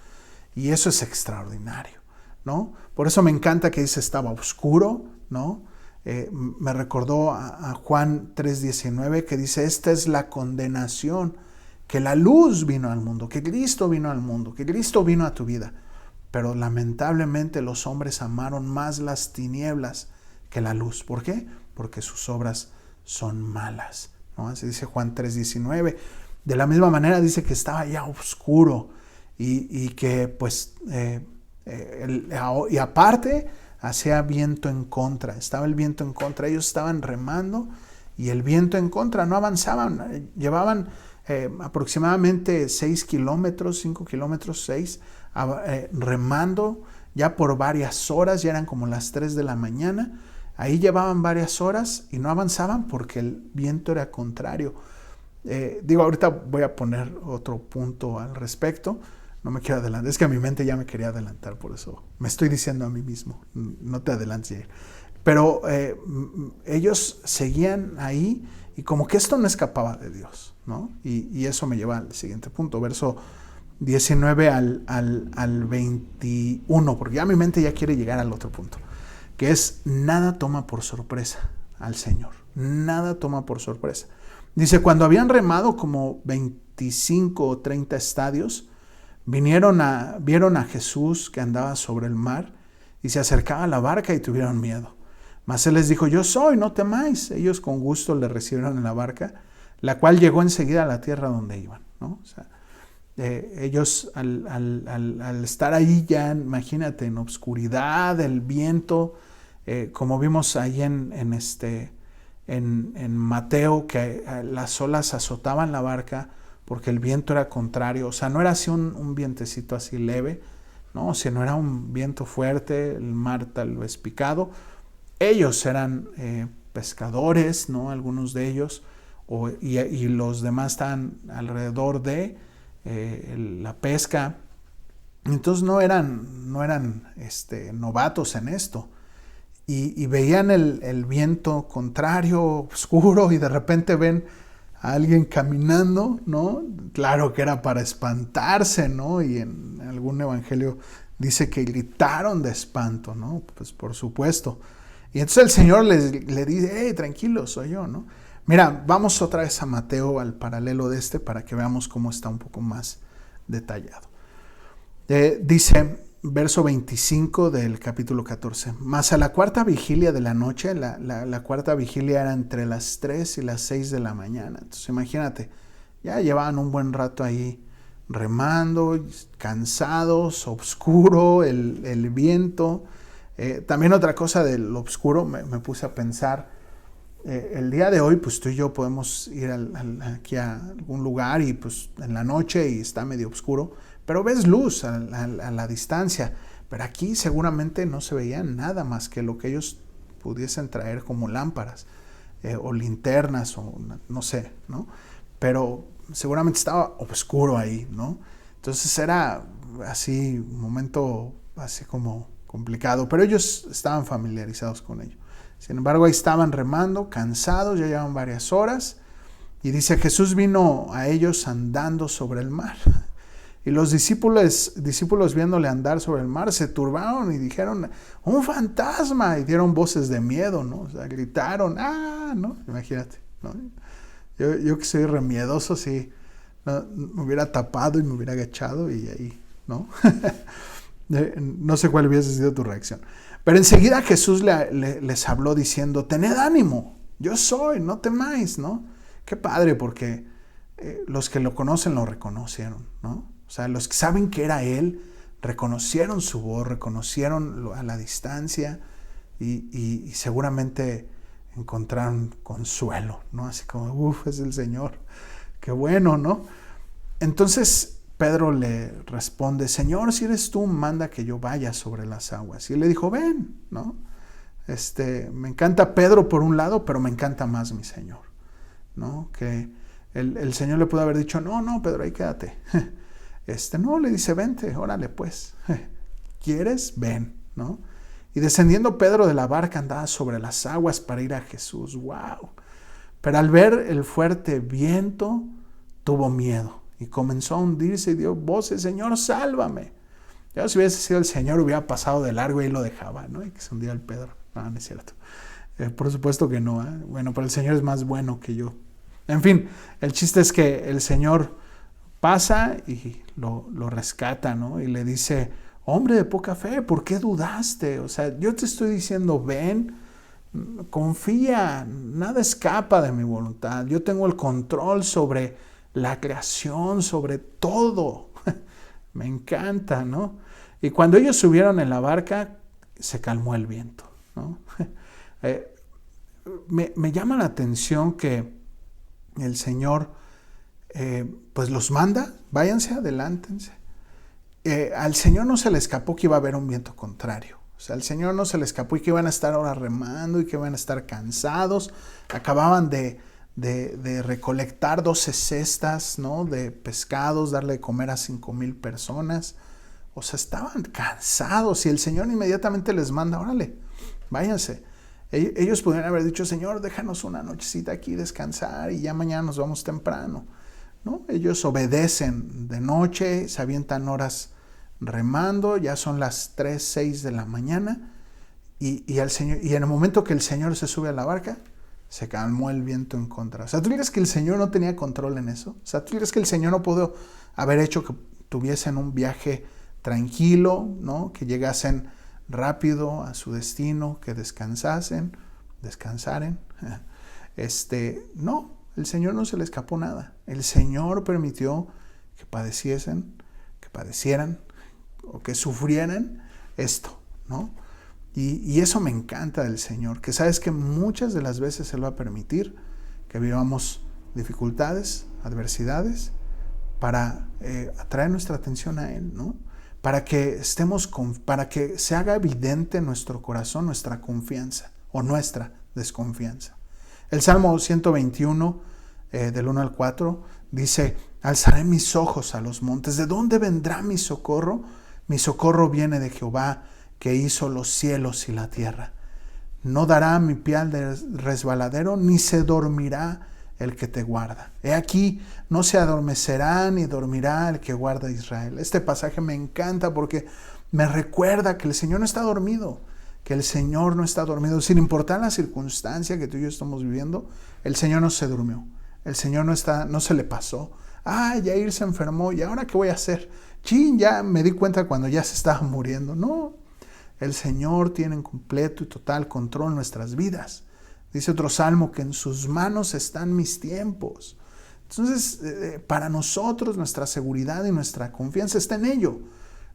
Y eso es extraordinario, ¿no? Por eso me encanta que dice estaba oscuro, ¿no? Me recordó a Juan 3:19 que dice, esta es la condenación, que la luz vino al mundo, que Cristo vino al mundo, que Cristo vino a tu vida. Pero lamentablemente los hombres amaron más las tinieblas que la luz. ¿Por qué? Porque sus obras son malas, ¿no? Así dice Juan 3:19. De la misma manera dice que estaba ya oscuro y que pues y aparte hacía viento en contra, estaba el viento en contra, ellos estaban remando y el viento en contra, no avanzaban, llevaban aproximadamente 6 kilómetros, 5 kilómetros, 6, remando ya por varias horas, ya eran como las 3 de la mañana, ahí llevaban varias horas y no avanzaban porque el viento era contrario. Ahorita voy a poner otro punto al respecto. No me quiero adelantar, es que a mi mente ya me quería adelantar, por eso me estoy diciendo a mí mismo, no te adelantes, Jair. Pero ellos seguían ahí Y como que esto no escapaba de Dios, ¿no? Y eso me lleva al siguiente punto, verso 19 al 21, porque ya mi mente ya quiere llegar al otro punto, que es: nada toma por sorpresa al Señor, nada toma por sorpresa. Dice: cuando habían remado como 25 o 30 estadios, vieron a Jesús que andaba sobre el mar y se acercaba a la barca y tuvieron miedo. Mas él les dijo: yo soy, no temáis. Ellos con gusto le recibieron en la barca, la cual llegó enseguida a la tierra donde iban, ¿no? O sea, ellos al estar ahí ya, imagínate, en obscuridad, el viento, como vimos ahí en Mateo, que las olas azotaban la barca porque el viento era contrario. O sea, no era así un vientecito así leve, ¿no? Sino era un viento fuerte, el mar tal vez picado. Ellos eran pescadores, ¿no? Algunos de ellos, y los demás estaban alrededor de la pesca. Entonces no eran novatos en esto. Y veían el viento contrario, oscuro, y de repente ven a alguien caminando, ¿no? Claro que era para espantarse, ¿no? Y en algún evangelio dice que gritaron de espanto, ¿no? Pues por supuesto. Y entonces el Señor le dice: hey, tranquilo, soy yo, ¿no? Mira, vamos otra vez a Mateo, al paralelo de este, para que veamos cómo está un poco más detallado. Dice, verso 25 del capítulo 14: mas a la cuarta vigilia de la noche, la cuarta vigilia era entre las 3 y las 6 de la mañana. Entonces imagínate, ya llevaban un buen rato ahí remando, cansados, oscuro, el viento. También otra cosa del oscuro, me puse a pensar, el día de hoy pues tú y yo podemos ir aquí a algún lugar y pues en la noche y está medio oscuro, pero ves luz a la distancia. Pero aquí seguramente no se veía nada más que lo que ellos pudiesen traer como lámparas o linternas o no sé, ¿no? Pero seguramente estaba oscuro ahí, ¿no? Entonces era así un momento así como complicado, pero ellos estaban familiarizados con ello. Sin embargo, ahí estaban remando, cansados, ya llevaban varias horas, y dice: Jesús vino a ellos andando sobre el mar. Y los discípulos viéndole andar sobre el mar se turbaron y dijeron: ¡un fantasma! Y dieron voces de miedo, ¿no? O sea, gritaron: ¡ah! ¿No? Imagínate, ¿no? Yo que soy remiedoso, sí, no, me hubiera tapado y me hubiera agachado y ahí, ¿no? No sé cuál hubiese sido tu reacción. Pero enseguida Jesús les habló diciendo: tened ánimo, yo soy, no temáis, ¿no? Qué padre, porque los que lo conocen lo reconocieron, ¿no? O sea, los que saben que era Él, reconocieron su voz, reconocieron a la distancia y seguramente encontraron consuelo, ¿no? Así como, es el Señor, qué bueno, ¿no? Entonces Pedro le responde: Señor, si eres tú, manda que yo vaya sobre las aguas. Y él le dijo: ven, ¿no? Me encanta Pedro por un lado, pero me encanta más mi Señor, ¿no? Que el Señor le pudo haber dicho: no, Pedro, ahí quédate. No, le dice: vente, órale pues. ¿Quieres? Ven, ¿no? Y descendiendo Pedro de la barca andaba sobre las aguas para ir a Jesús. ¡Wow! Pero al ver el fuerte viento, tuvo miedo y comenzó a hundirse y dio voces: Señor, sálvame. Ya si hubiese sido el Señor, hubiera pasado de largo y lo dejaba, ¿no? Y que se hundiera el Pedro. No es cierto. Por supuesto que no, ¿eh? Bueno, pero el Señor es más bueno que yo. En fin, el chiste es que el Señor pasa y lo rescata, ¿no? Y le dice: hombre de poca fe, ¿por qué dudaste? O sea, yo te estoy diciendo: ven, confía, nada escapa de mi voluntad. Yo tengo el control sobre la creación, sobre todo. Me encanta, ¿no? Y cuando ellos subieron en la barca, se calmó el viento, ¿no? Me llama la atención que el Señor pues los manda: váyanse, adelántense. Al Señor no se le escapó que iba a haber un viento contrario. O sea, al Señor no se le escapó y que iban a estar ahora remando y que iban a estar cansados. Acababan de recolectar 12 cestas, ¿no? De pescados, darle de comer a 5,000 personas. O sea, estaban cansados y el Señor inmediatamente les manda: órale, váyanse. Ellos podrían haber dicho, Señor, déjanos una nochecita aquí descansar y ya mañana nos vamos temprano, ¿no? Ellos obedecen de noche, se avientan horas remando, ya son las 3, 6 de la mañana y en el momento que el Señor se sube a la barca, se calmó el viento en contra. O sea, ¿tú crees que el Señor no tenía control en eso? O sea, ¿tú crees que el Señor no pudo haber hecho que tuviesen un viaje tranquilo, ¿no? Que llegasen rápido a su destino, que descansaren? No, el Señor no se le escapó nada. El Señor permitió que padecieran o que sufrieran esto, ¿no? Y eso me encanta del Señor, que sabes que muchas de las veces Él va a permitir que vivamos dificultades, adversidades, para atraer nuestra atención a Él, ¿no? Para que se haga evidente en nuestro corazón nuestra confianza o nuestra desconfianza. El Salmo 121, del 1 al 4, dice, alzaré mis ojos a los montes. ¿De dónde vendrá mi socorro? Mi socorro viene de Jehová, que hizo los cielos y la tierra. No dará mi pie al resbaladero, ni se dormirá el que te guarda. He aquí, no se adormecerá ni dormirá el que guarda a Israel. Este pasaje me encanta porque me recuerda que el Señor no está dormido, sin importar la circunstancia que tú y yo estamos viviendo. El Señor no se durmió, el Señor no se le pasó. Yair se enfermó, ¿y ahora qué voy a hacer? Ya me di cuenta cuando ya se estaba muriendo. No, el Señor tiene en completo y total control nuestras vidas. Dice otro salmo que en sus manos están mis tiempos. Entonces, para nosotros, nuestra seguridad y nuestra confianza está en ello.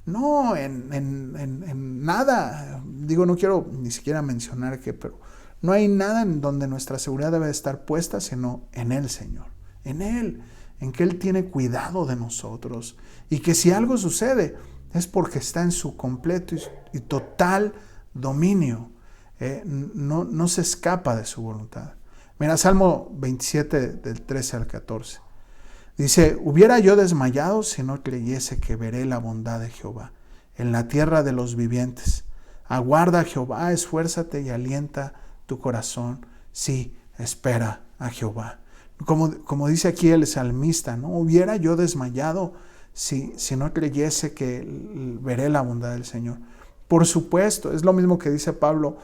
No en nada. No quiero ni siquiera mencionar pero no hay nada en donde nuestra seguridad debe estar puesta, sino en el Señor. En Él, en que Él tiene cuidado de nosotros. Y que si algo sucede, es porque está en su completo y total dominio. No se escapa de su voluntad. Mira, Salmo 27, del 13 al 14. Dice, hubiera yo desmayado si no creyese que veré la bondad de Jehová en la tierra de los vivientes. Aguarda a Jehová, esfuérzate y alienta tu corazón. Sí, espera a Jehová. Como dice aquí el salmista, ¿no? Hubiera yo desmayado si no creyese que veré la bondad del Señor. Por supuesto, es lo mismo que dice Pablo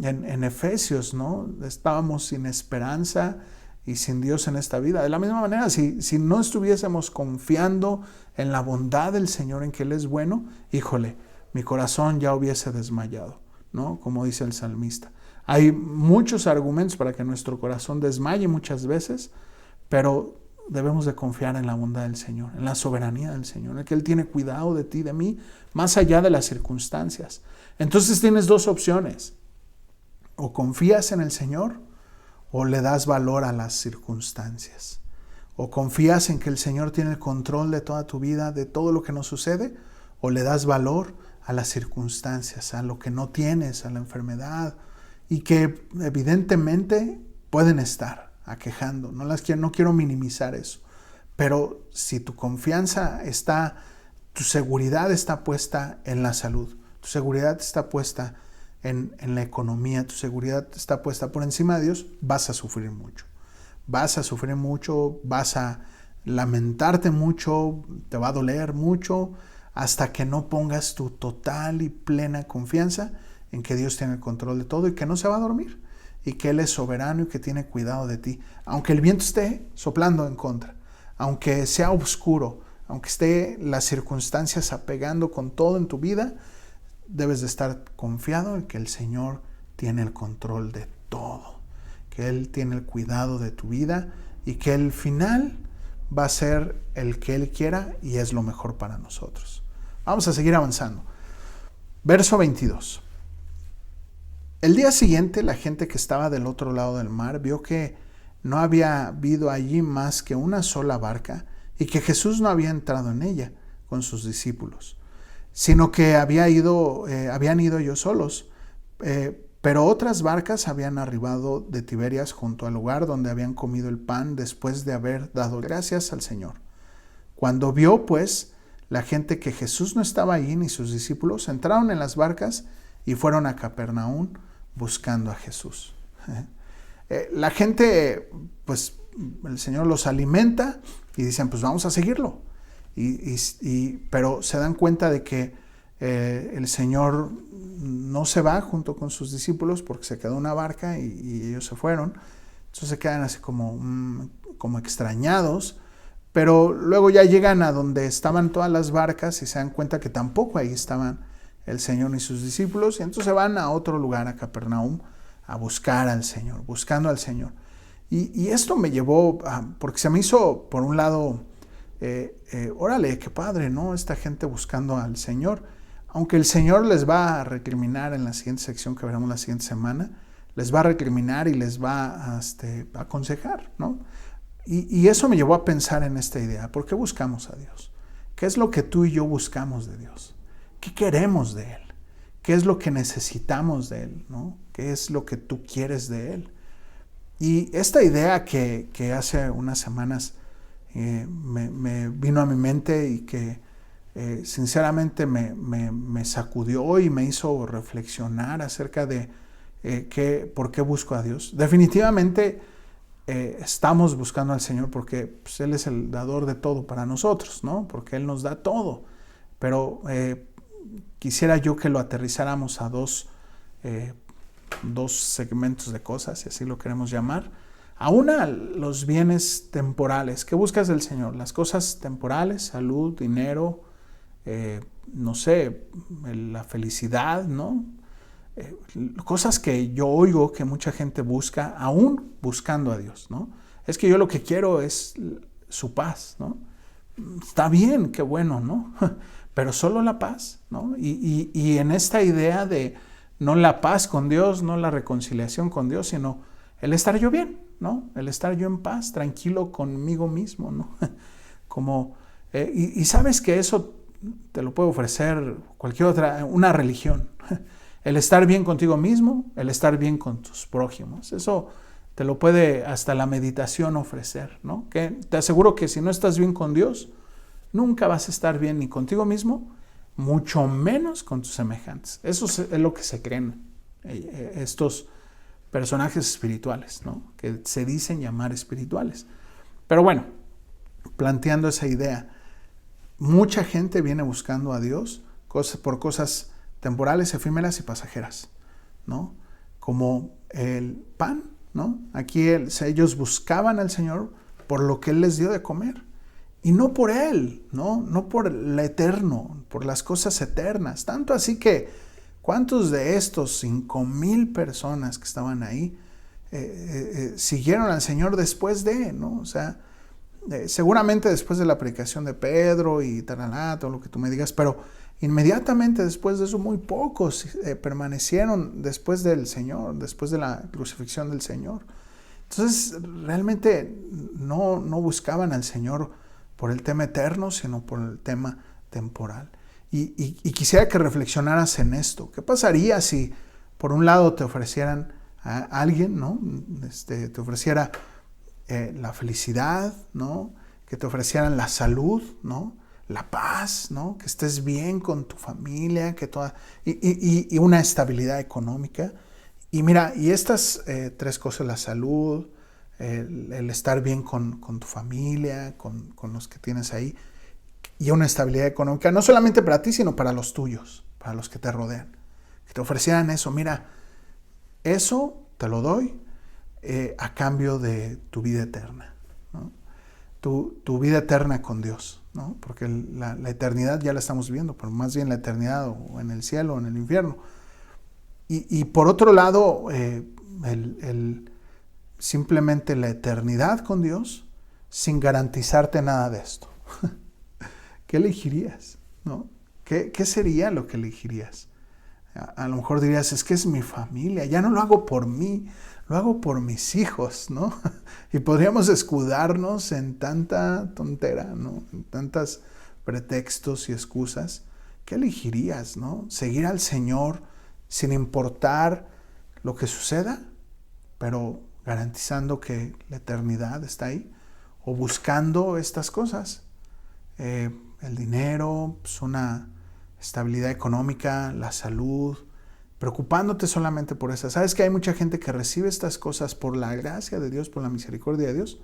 en Efesios, ¿no? Estábamos sin esperanza y sin Dios en esta vida. De la misma manera, si no estuviésemos confiando en la bondad del Señor, en que Él es bueno, híjole, mi corazón ya hubiese desmayado, ¿no? Como dice el salmista. Hay muchos argumentos para que nuestro corazón desmaye muchas veces, pero debemos de confiar en la bondad del Señor, en la soberanía del Señor, en que Él tiene cuidado de ti, de mí, más allá de las circunstancias. Entonces tienes dos opciones. O confías en el Señor o le das valor a las circunstancias. O confías en que el Señor tiene el control de toda tu vida, de todo lo que nos sucede, o le das valor a las circunstancias, a lo que no tienes, a la enfermedad, y que evidentemente pueden estar aquejando. No quiero minimizar eso. Pero si tu confianza tu seguridad está puesta en la salud, tu seguridad está puesta en la economía, tu seguridad está puesta por encima de Dios, vas a sufrir mucho. Vas a lamentarte mucho, te va a doler mucho, hasta que no pongas tu total y plena confianza en que Dios tiene el control de todo y que no se va a dormir, y que Él es soberano y que tiene cuidado de ti. Aunque el viento esté soplando en contra, aunque sea oscuro, aunque esté las circunstancias apegando con todo en tu vida, debes de estar confiado en que el Señor tiene el control de todo, que Él tiene el cuidado de tu vida y que el final va a ser el que Él quiera y es lo mejor para nosotros. Vamos a seguir avanzando. Verso 22. El día siguiente, la gente que estaba del otro lado del mar vio que no había habido allí más que una sola barca y que Jesús no había entrado en ella con sus discípulos, sino que habían ido ellos solos. Pero otras barcas habían arribado de Tiberias junto al lugar donde habían comido el pan después de haber dado gracias al Señor. Cuando vio, pues, la gente que Jesús no estaba allí ni sus discípulos, entraron en las barcas y fueron a Capernaum buscando a Jesús. La gente, pues el Señor los alimenta y dicen, pues vamos a seguirlo. Pero se dan cuenta de que el Señor no se va junto con sus discípulos porque se quedó una barca y ellos se fueron. Entonces se quedan así como extrañados, pero luego ya llegan a donde estaban todas las barcas y se dan cuenta que tampoco ahí estaban el Señor ni sus discípulos, y entonces van a otro lugar, a Capernaum, a buscar al Señor, buscando al Señor. Y esto me llevó, porque se me hizo, por un lado, órale, qué padre, ¿no? Esta gente buscando al Señor, aunque el Señor les va a recriminar en la siguiente sección que veremos la siguiente semana, les va a recriminar y les va a aconsejar, ¿no? Y eso me llevó a pensar en esta idea. ¿Por qué buscamos a Dios? ¿Qué es lo que tú y yo buscamos de Dios? ¿Qué queremos de Él? ¿Qué es lo que necesitamos de Él, ¿no? ¿Qué es lo que tú quieres de Él? Y esta idea que hace unas semanas me vino a mi mente y que sinceramente me sacudió y me hizo reflexionar acerca de por qué busco a Dios. Definitivamente estamos buscando al Señor porque pues, Él es el dador de todo para nosotros, ¿no? Porque Él nos da todo. Pero quisiera yo que lo aterrizáramos a dos segmentos de cosas, si así lo queremos llamar. A una, los bienes temporales. ¿Qué buscas del Señor? Las cosas temporales, salud, dinero, no sé, la felicidad, ¿no? Cosas que yo oigo que mucha gente busca, aún buscando a Dios, ¿no? Es que yo lo que quiero es su paz, ¿no? Está bien, qué bueno, ¿no? Pero solo la paz, ¿no? Y en esta idea de no la paz con Dios, no la reconciliación con Dios, sino el estar yo bien, ¿no? El estar yo en paz, tranquilo conmigo mismo, ¿no? Como, y sabes que eso te lo puede ofrecer cualquier otra, una religión. El estar bien contigo mismo, el estar bien con tus prójimos. Eso te lo puede hasta la meditación ofrecer, ¿no? Que te aseguro que si no estás bien con Dios, nunca vas a estar bien ni contigo mismo, mucho menos con tus semejantes. Eso es lo que se creen estos personajes espirituales, ¿no? Que se dicen llamar espirituales. Pero bueno, planteando esa idea, mucha gente viene buscando a Dios por cosas temporales, efímeras y pasajeras, ¿no? Como el pan, ¿no? Aquí ellos buscaban al Señor por lo que Él les dio de comer. Y no por Él, ¿no? No por lo eterno, por las cosas eternas. Tanto así que, ¿cuántos de estos 5,000 personas que estaban ahí siguieron al Señor después de, ¿no? O sea, seguramente después de la predicación de Pedro y todo lo que tú me digas, pero inmediatamente después de eso muy pocos permanecieron después del Señor, después de la crucifixión del Señor. Entonces, realmente no buscaban al Señor por el tema eterno, sino por el tema temporal. Y quisiera que reflexionaras en esto. ¿Qué pasaría si, por un lado, te ofrecieran a alguien, ¿no? Te ofreciera la felicidad, ¿no? Que te ofrecieran la salud, ¿no? La paz, ¿no? Que estés bien con tu familia, y una estabilidad económica. Y mira, y estas tres cosas, la salud, el estar bien con tu familia, con los que tienes ahí, y una estabilidad económica, no solamente para ti, sino para los tuyos, para los que te rodean. Que te ofrecieran eso, mira, eso te lo doy a cambio de tu vida eterna, ¿no? Tu vida eterna con Dios, ¿no? Porque la eternidad ya la estamos viviendo, pero más bien la eternidad o en el cielo o en el infierno. Y por otro lado, simplemente la eternidad con Dios sin garantizarte nada de esto. ¿Qué elegirías? ¿No? ¿Qué sería lo que elegirías? A lo mejor dirías, es que es mi familia, ya no lo hago por mí, lo hago por mis hijos, ¿no? Y podríamos escudarnos en tanta tontera, ¿no? En tantos pretextos y excusas. ¿Qué elegirías, no? ¿Seguir al Señor sin importar lo que suceda, pero garantizando que la eternidad está ahí? ¿O buscando estas cosas? El dinero, pues una estabilidad económica, la salud, preocupándote solamente por esas. ¿Sabes que hay mucha gente que recibe estas cosas por la gracia de Dios, por la misericordia de Dios?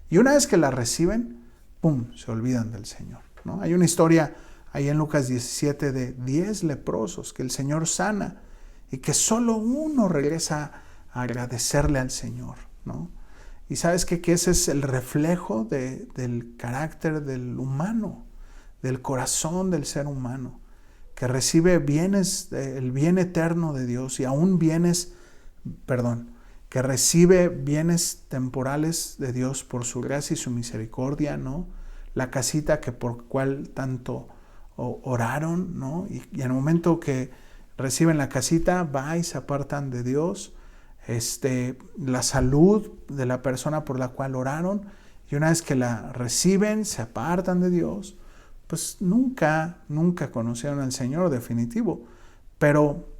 Y una vez que las reciben, ¡pum!, se olvidan del Señor, ¿no? Hay una historia ahí en Lucas 17 de 10 leprosos que el Señor sana y que solo uno regresa a agradecerle al Señor, ¿no? Y sabes que ese es el reflejo del carácter del humano, del corazón del ser humano, que recibe bienes, el bien eterno de Dios y aún que recibe bienes temporales de Dios por su gracia y su misericordia, ¿no? La casita que por cual tanto oraron, ¿no? Y en el momento que reciben la casita, va y se apartan de Dios. La salud de la persona por la cual oraron, y una vez que la reciben, se apartan de Dios, pues nunca conocieron al Señor definitivo. Pero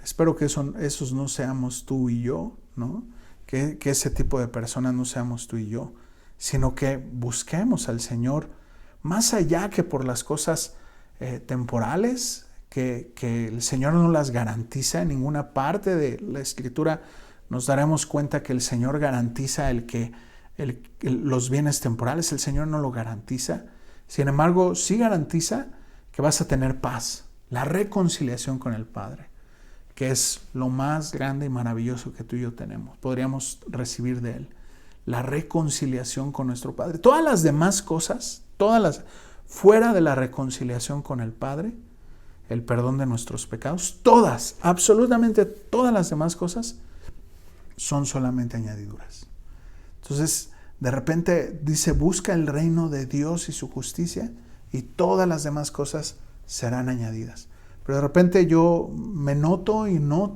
espero que esos no seamos tú y yo, ¿no? Que ese tipo de personas no seamos tú y yo, sino que busquemos al Señor más allá que por las cosas temporales, que el Señor no las garantiza en ninguna parte de la Escritura. Nos daremos cuenta que el Señor garantiza los bienes temporales. El Señor no lo garantiza. Sin embargo, sí garantiza que vas a tener paz, la reconciliación con el Padre, que es lo más grande y maravilloso que tú y yo podríamos recibir de Él. La reconciliación con nuestro Padre. Todas las demás cosas, fuera de la reconciliación con el Padre, el perdón de nuestros pecados, absolutamente todas las demás cosas, son solamente añadiduras. Entonces, de repente dice, busca el reino de Dios y su justicia, y todas las demás cosas serán añadidas. Pero de repente yo noto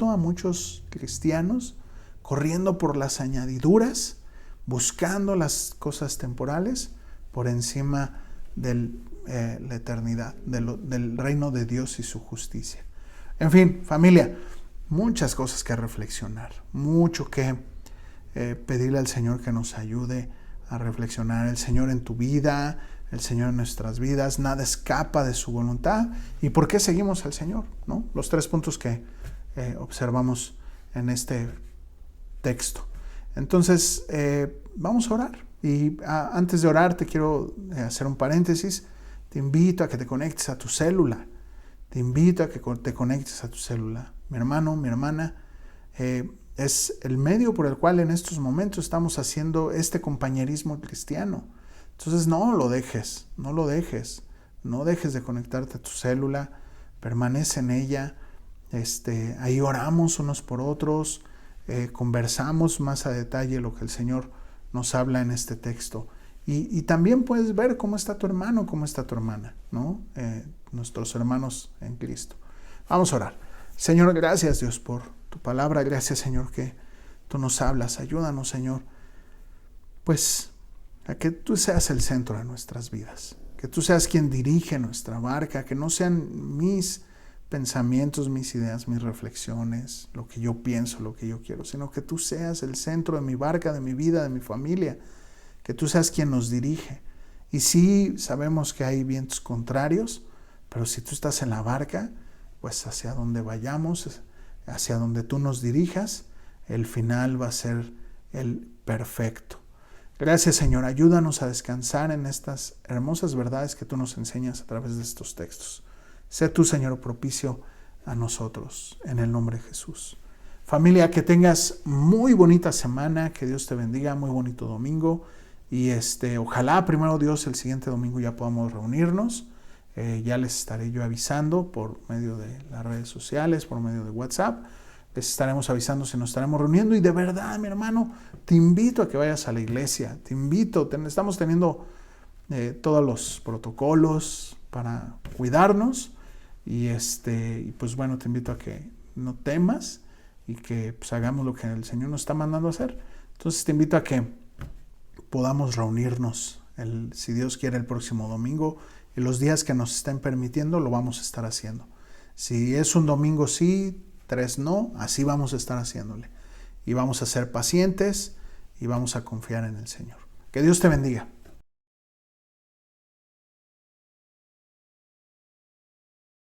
a muchos cristianos corriendo por las añadiduras, buscando las cosas temporales por encima de la eternidad, del reino de Dios y su justicia. En fin, familia, muchas cosas que reflexionar, mucho que pedirle al Señor que nos ayude a reflexionar. El Señor en tu vida, el Señor en nuestras vidas, nada escapa de su voluntad. ¿Y por qué seguimos al Señor? ¿No? Los 3 puntos que observamos en este texto. Entonces, vamos a orar. Y antes de orar, te quiero hacer un paréntesis. Te invito a que te conectes a tu célula. Mi hermano, mi hermana, es el medio por el cual en estos momentos estamos haciendo este compañerismo cristiano. Entonces no lo dejes. No dejes de conectarte a tu célula. Permanece en ella. Ahí oramos unos por otros. Conversamos más a detalle lo que el Señor nos habla en este texto. Y también puedes ver cómo está tu hermano, cómo está tu hermana, ¿no? Nuestros hermanos en Cristo. Vamos a orar. Señor, gracias, Dios, por tu palabra. Gracias, Señor, que tú nos hablas. Ayúdanos, Señor, pues a que tú seas el centro de nuestras vidas. Que tú seas quien dirige nuestra barca. Que no sean mis pensamientos, mis ideas, mis reflexiones, lo que yo pienso, lo que yo quiero, sino que tú seas el centro de mi barca, de mi vida, de mi familia. Que tú seas quien nos dirige. Y sí, sabemos que hay vientos contrarios, pero si tú estás en la barca, pues hacia donde vayamos, hacia donde tú nos dirijas, el final va a ser el perfecto. Gracias, Señor. Ayúdanos a descansar en estas hermosas verdades que tú nos enseñas a través de estos textos. Sé tú, Señor, propicio a nosotros, en el nombre de Jesús. Familia, que tengas muy bonita semana, que Dios te bendiga, muy bonito domingo. Y ojalá, primero Dios, el siguiente domingo ya podamos reunirnos. Ya les estaré yo avisando por medio de las redes sociales, por medio de WhatsApp. Les estaremos avisando si nos estaremos reuniendo. Y de verdad, mi hermano, te invito a que vayas a la iglesia. Te invito. Estamos teniendo todos los protocolos para cuidarnos. Y pues bueno, te invito a que no temas y que pues, hagamos lo que el Señor nos está mandando a hacer. Entonces te invito a que podamos reunirnos, si Dios quiere, el próximo domingo, y los días que nos estén permitiendo lo vamos a estar haciendo. Si es un domingo sí, 3 no, así vamos a estar haciéndole. Y vamos a ser pacientes y vamos a confiar en el Señor. Que Dios te bendiga.